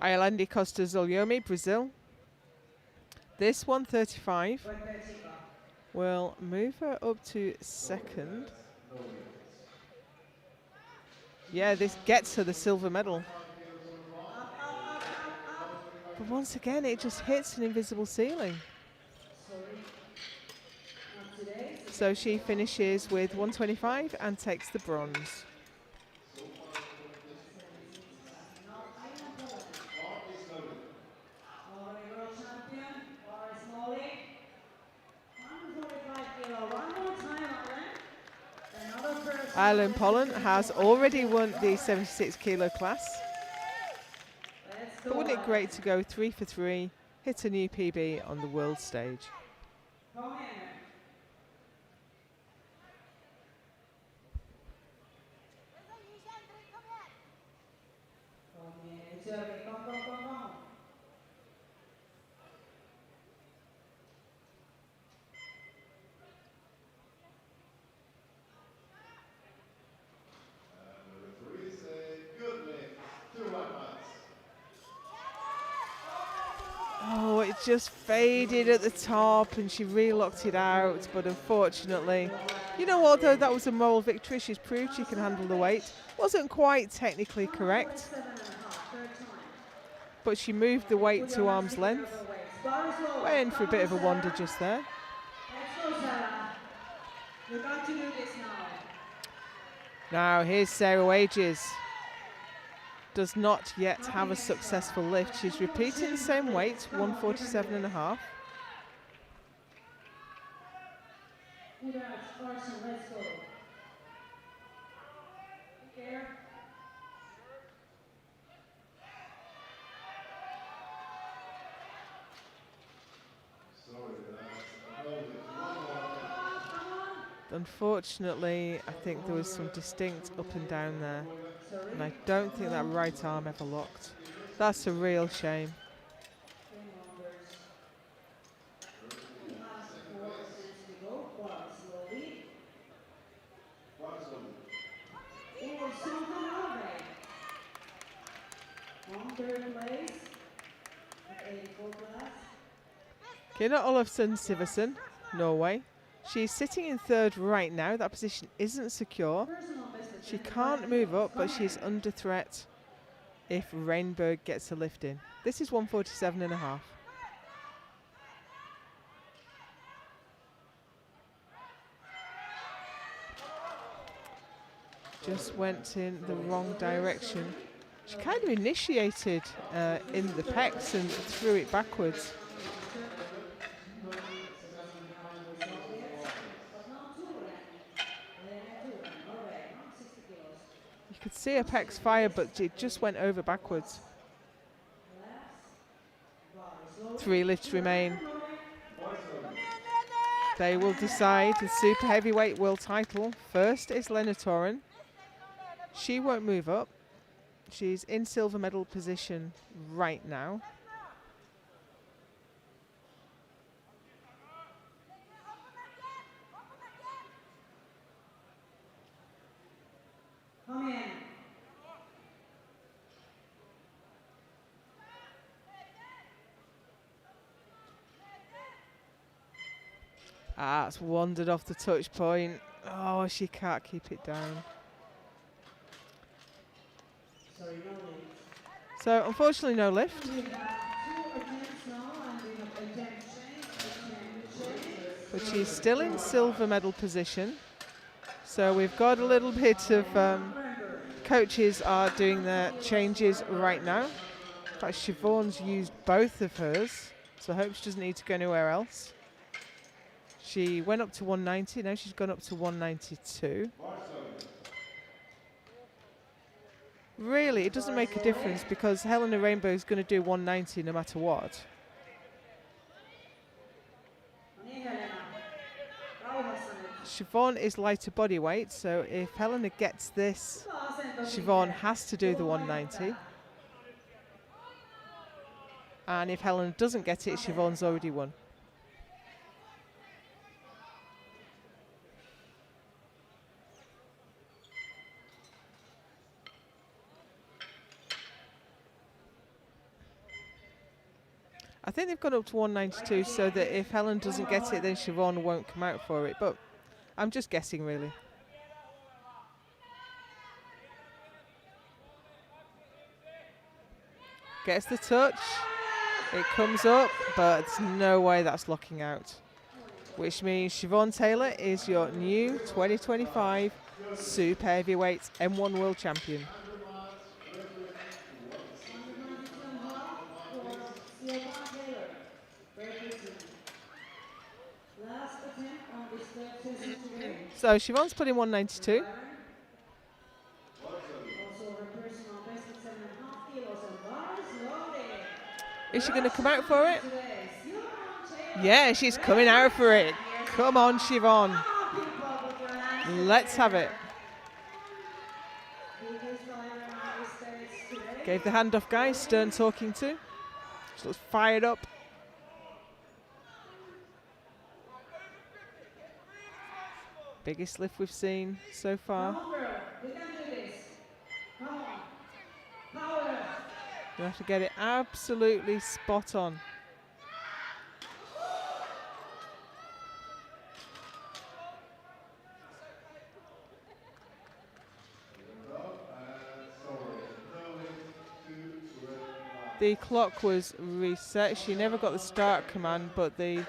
Ailandi Costa Zuliomi, Brazil. This 135 will move her up to second. Yeah, this gets her the silver medal. But once again, it just hits an invisible ceiling. So she finishes with 125 and takes the bronze. Alan Pollen has already won the 76 kilo class. But wouldn't it great to go 3 for 3, hit a new PB on the world stage? Oh, it just faded at the top and she relocked it out, but unfortunately, you know what, though, that was a moral victory. She's proved she can handle the weight. Wasn't quite technically correct, but she moved the weight to arm's length. Went in for a bit of a wander just there. Now here's Sarah Wages. Does not yet have a successful lift. She's repeating the same weight, 147.5. Unfortunately, I think there was some distinct up and down there, and I don't think that right arm ever locked. That's a real shame. Kina Olafsson Siversen, Norway. She's sitting in 3rd right now. That position isn't secure. She can't move up, but she's under threat if Rainberg gets a lift in. This is 147.5. Just went in the wrong direction. She kind of initiated in the pecs and threw it backwards. You could see her pecs fire, but it just went over backwards. 3 lifts remain. They will decide the super heavyweight world title. First is Lena Torren. She won't move up. She's in silver medal position right now.
Come in.
Ah, it's wandered off the touch point. Oh, she can't keep it down.
Sorry, no lead.
So, unfortunately, no lift.
We have 2 attempts now, and we have attempt change.
But she's still in silver medal position. So we've got a little bit of coaches are doing their changes right now. In fact, Siobhan's used both of hers, so I hope she doesn't need to go anywhere else. She went up to 190, now she's gone up to 192. Really, it doesn't make a difference because Helena Rainbow is going to do 190 no matter what. Siobhan is lighter body weight, so if Helena gets this, Siobhan has to do the 190. And if Helena doesn't get it, Siobhan's already won. I think they've gone up to 192 so that if Helen doesn't get it, then Siobhan won't come out for it. But I'm just guessing, really. Gets the touch. It comes up, but there's no way that's locking out. Which means Siobhan Taylor is your new 2025 Super Heavyweight M1 World Champion. So Siobhan's put in 192. Is she going to come out for it? Yeah, she's coming out for it. Come on, Siobhan. Let's have it. Gave the handoff guy, Stern talking to. She looks fired up. Biggest lift we've seen so far. You have to get it absolutely spot on. The clock was reset. She never got the start command, but the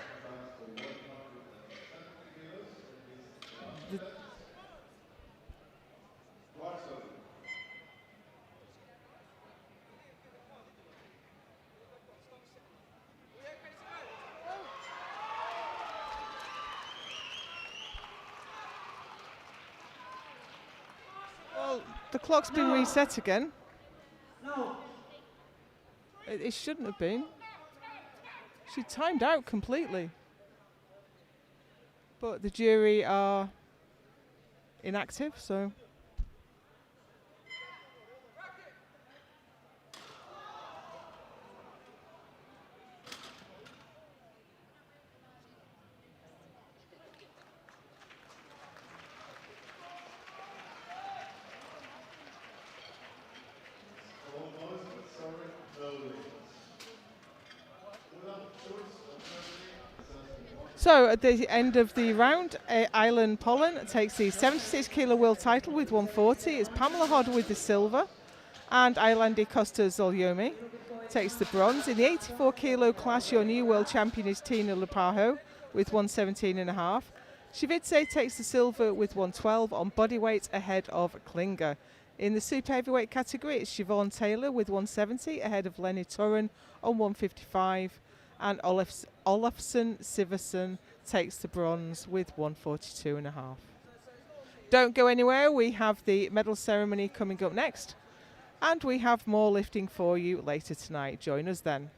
clock's been reset again.
No.
It shouldn't have been. She timed out completely. But the jury are inactive, so. So at the end of the round, Island Pollen takes the 76 kilo world title with 140. It's Pamela Hodder with the silver, and Ailandi Costa Zolyomi takes the bronze. In the 84 kilo class, your new world champion is Tina Lupajo with 117.5. Shivitse takes the silver with 112 on bodyweight ahead of Klinger. In the super heavyweight category, it's Siobhan Taylor with 170 ahead of Lenny Torren on 155. And Olafsson Siversen takes the bronze with 142.5. Don't go anywhere, we have the medal ceremony coming up next, and we have more lifting for you later tonight. Join us then.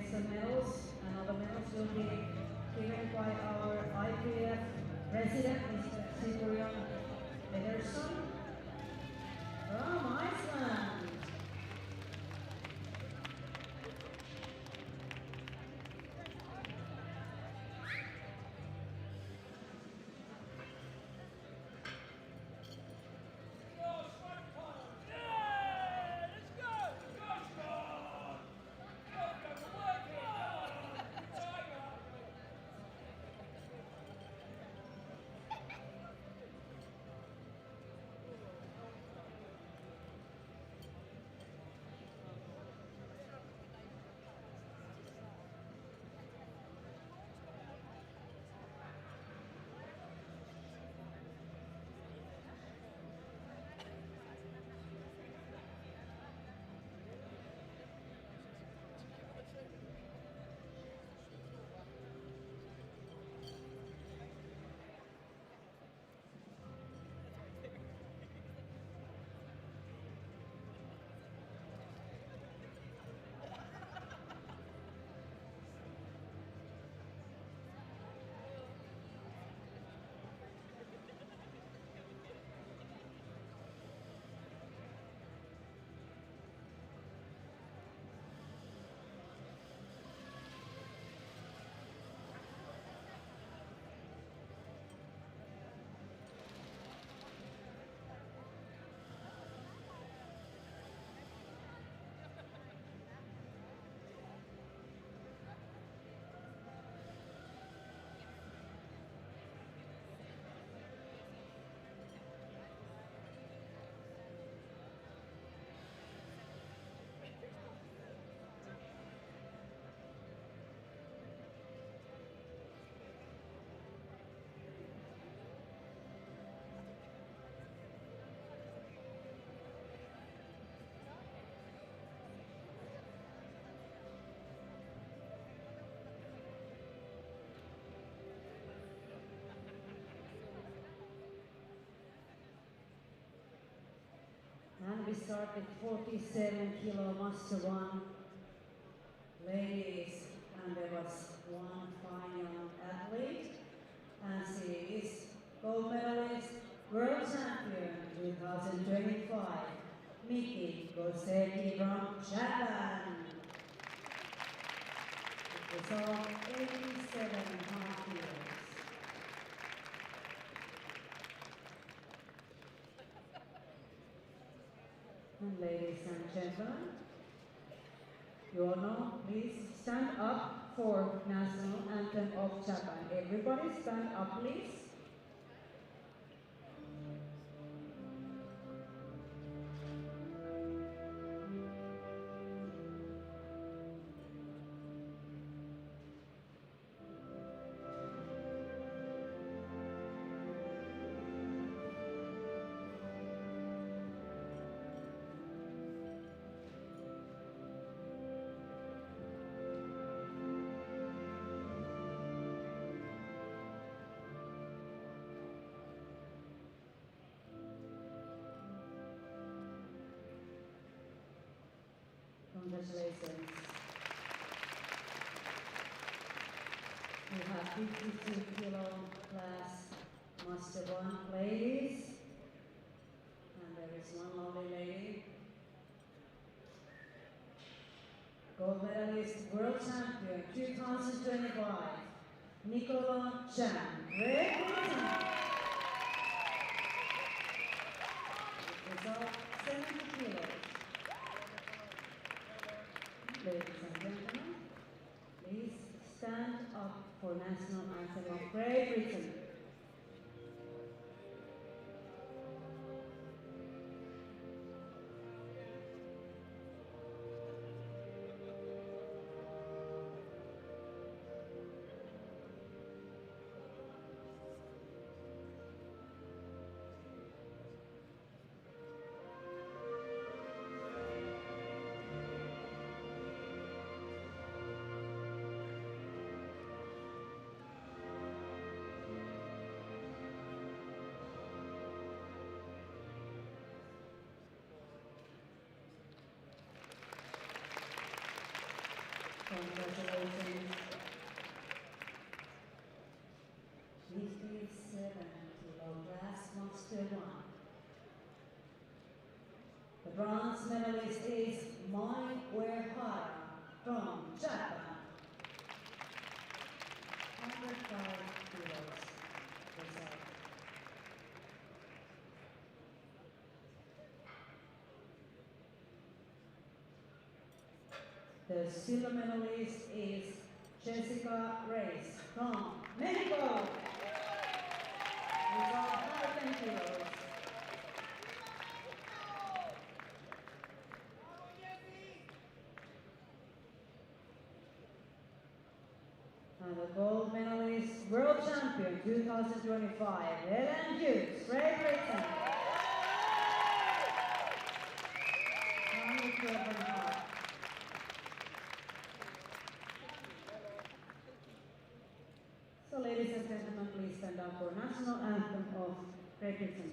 gets the medals, and all the medals will be given by our IPF president, Mr. Sigurjon Pedersen from Iceland. And we start with 47 kilo master one ladies, and there was one fine young athlete, and she is gold medalist, world champion 2025, Miki Goseki from Japan. It was all 87.5 kilos. And ladies and gentlemen, you all know, please stand up for national anthem of Japan. Everybody stand up, please. Congratulations. We have 52 kilo class master one ladies, and there is one lovely lady. Gold medalist, world champion 2025, Nicola Chan. Great Britain. Result 70 kilos. Ladies and gentlemen, please stand up for national anthem of Great Britain. Congratulations. 57 kilo class master 1. The bronze medalist is Mai Uehara from Japan. 105 kilos. Result. The silver medalist is Jessica Reyes from Mexico. Result 110 kilos. And the gold medalist, world champion 2025, Helen Hughes, Great Britain. 112.5. So ladies and gentlemen, please stand up for national anthem of Great Britain.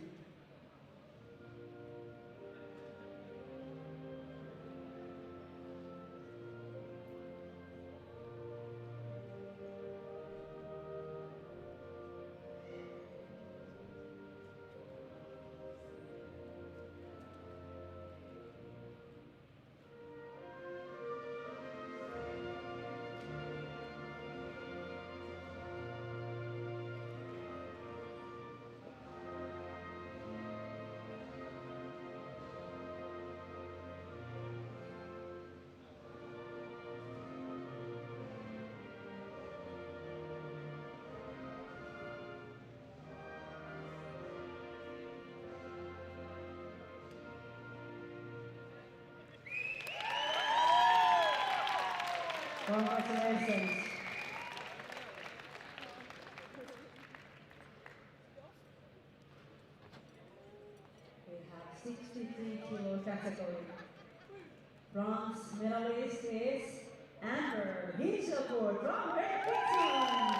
Congratulations. We have 63 kilo category. Bronze medalist is Amber Hinchelford from Great Britain.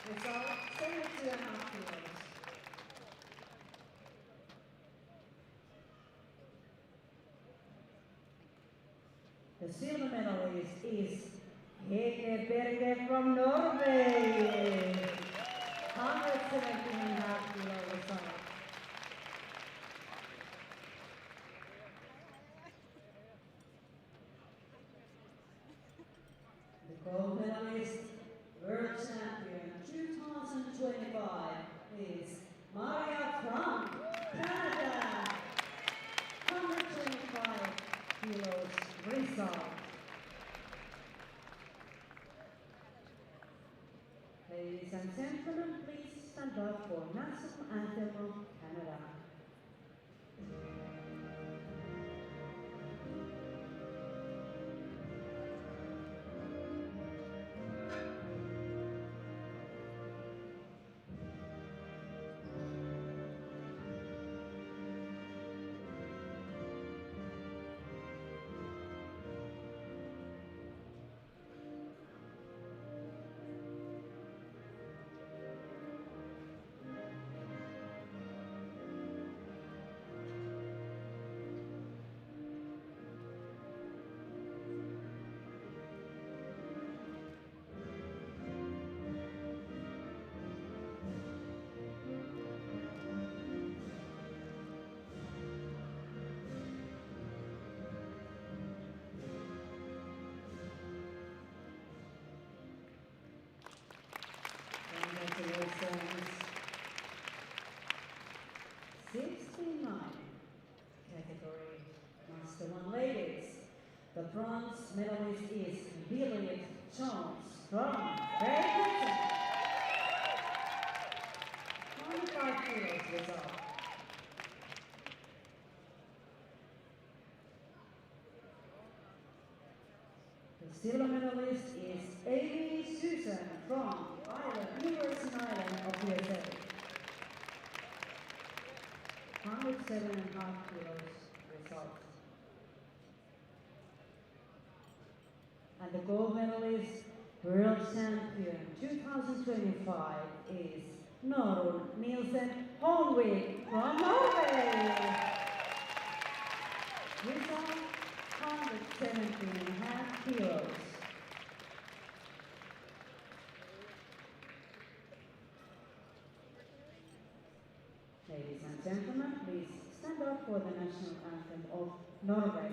Result 72.5 kilos. The silver medalist is Hege Berge from Norway. 117.5 kilo result. The gold medalist, world champion 2025 is Maria from Canada. 125 kilos result. Ladies and gentlemen, please stand up for national anthem of Canada. Congratulations. 69 category Master 1 ladies. The bronze medalist is Billy Jones from Great Britain. 25 kilos result. The silver medalist is Amy Susan from Ireland, University Island of USA. 107.5 kilos result. And the gold medalist, world champion 2025 is Norun Nielsen Holmvik from Norway. Result 117.5 kilos. for the national anthem of Norway.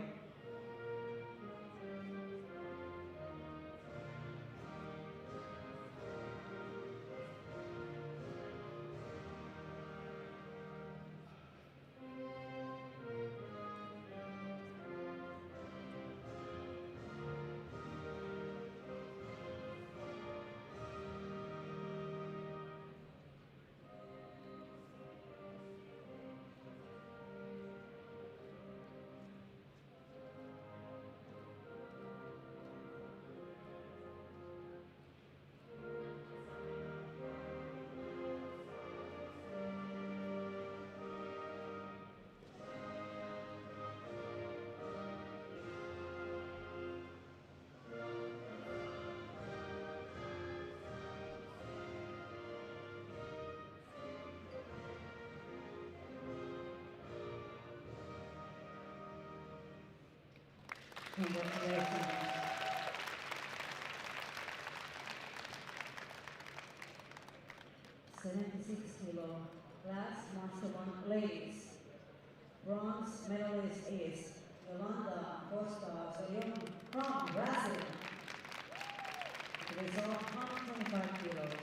Congratulations. 76-kilo class Master 1 ladies. Bronze medalist is Yolanda Costa Soyon from Brazil. It is all 125 kilos.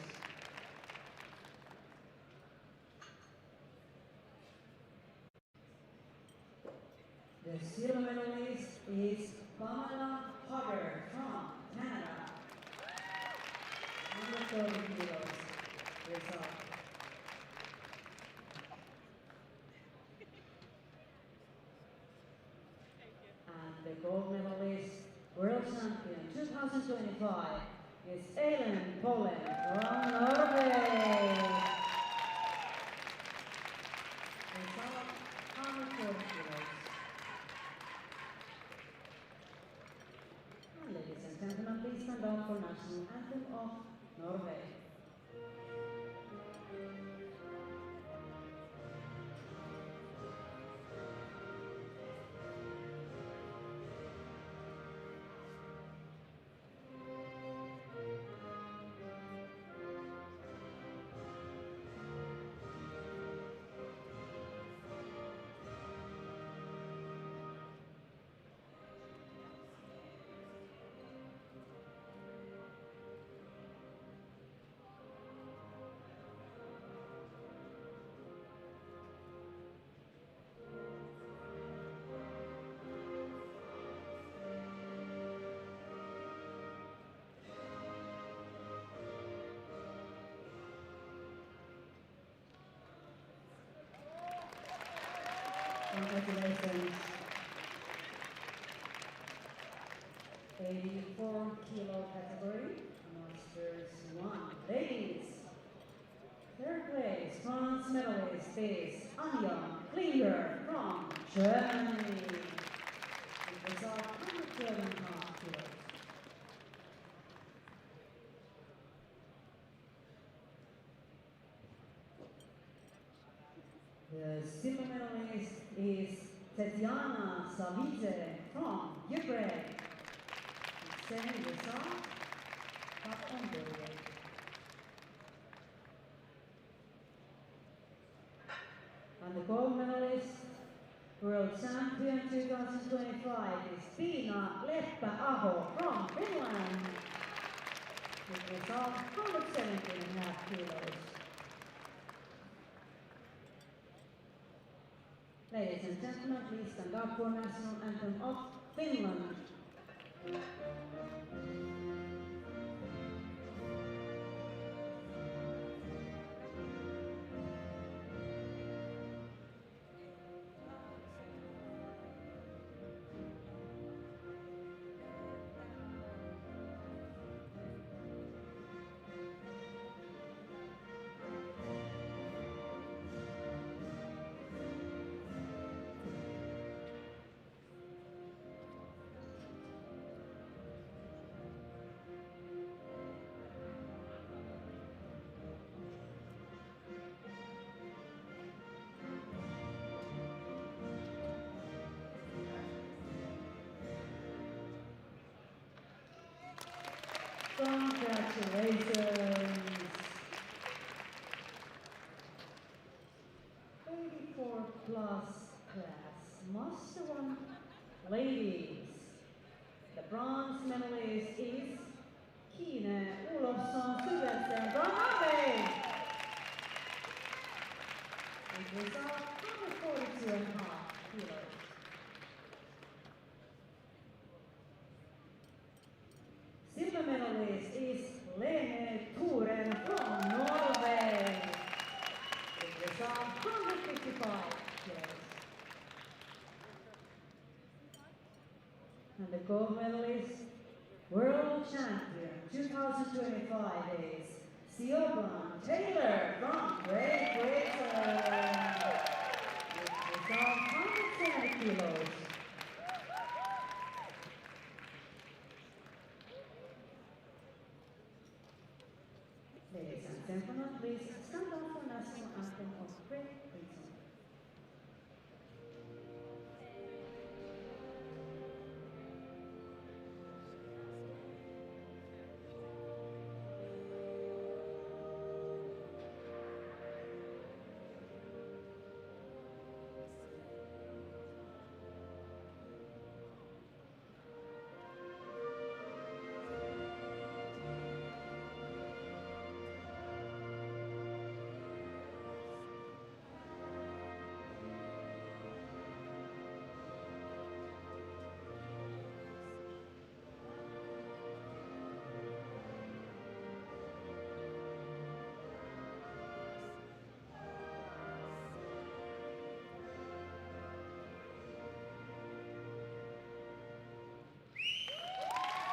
The silver medalist is Pamela Hodder from Canada. 130 kilos result. And the gold medalist, world champion 2025, is Ellen Pollen from Norway. Result 140 kilos. And ladies and gentlemen, please stand up for national anthem of Norway. Congratulations. 84-kilo category, Masters 1. Ladies, third place, bronze medalist is Anja Klinger from Germany. It was 112.5 kilos. The silver medalist is Tetiana Savidze from Ukraine. Same result, but underweight. And the gold medalist, world champion 2025, is Tiina Leppä-Aho from Finland. With result 117.5 kilos. Ladies and gentlemen, please stand up for national anthem of Finland. Congratulations. 34 plus class. Ladies, the bronze medalist is Kine Olofsson Syversen from Norway. It was 142.5 kilos. Silver medalist is Lene Thoren from Norway. It was 155 kilos. And the gold medalist, world champion 2025 is Siobhan Taylor from Great Britain. It was 170 kilos. Ladies and gentlemen, please stand up for national anthem of Great Britain.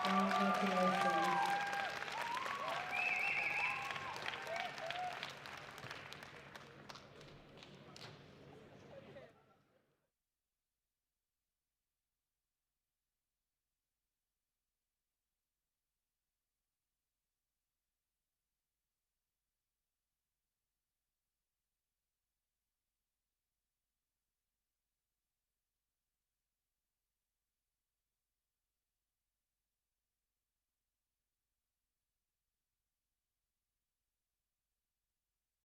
Congratulations.